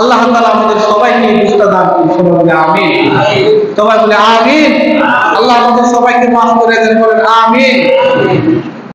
আল্লাহ তাআলা আমাদের সবাইকে বুঝতে দান করুন। সবাই বলে আমিন। সবাই বলে আমিন। আল্লাহ আমাদের সবাইকে মাফ করে দেন, বলেন আমিন।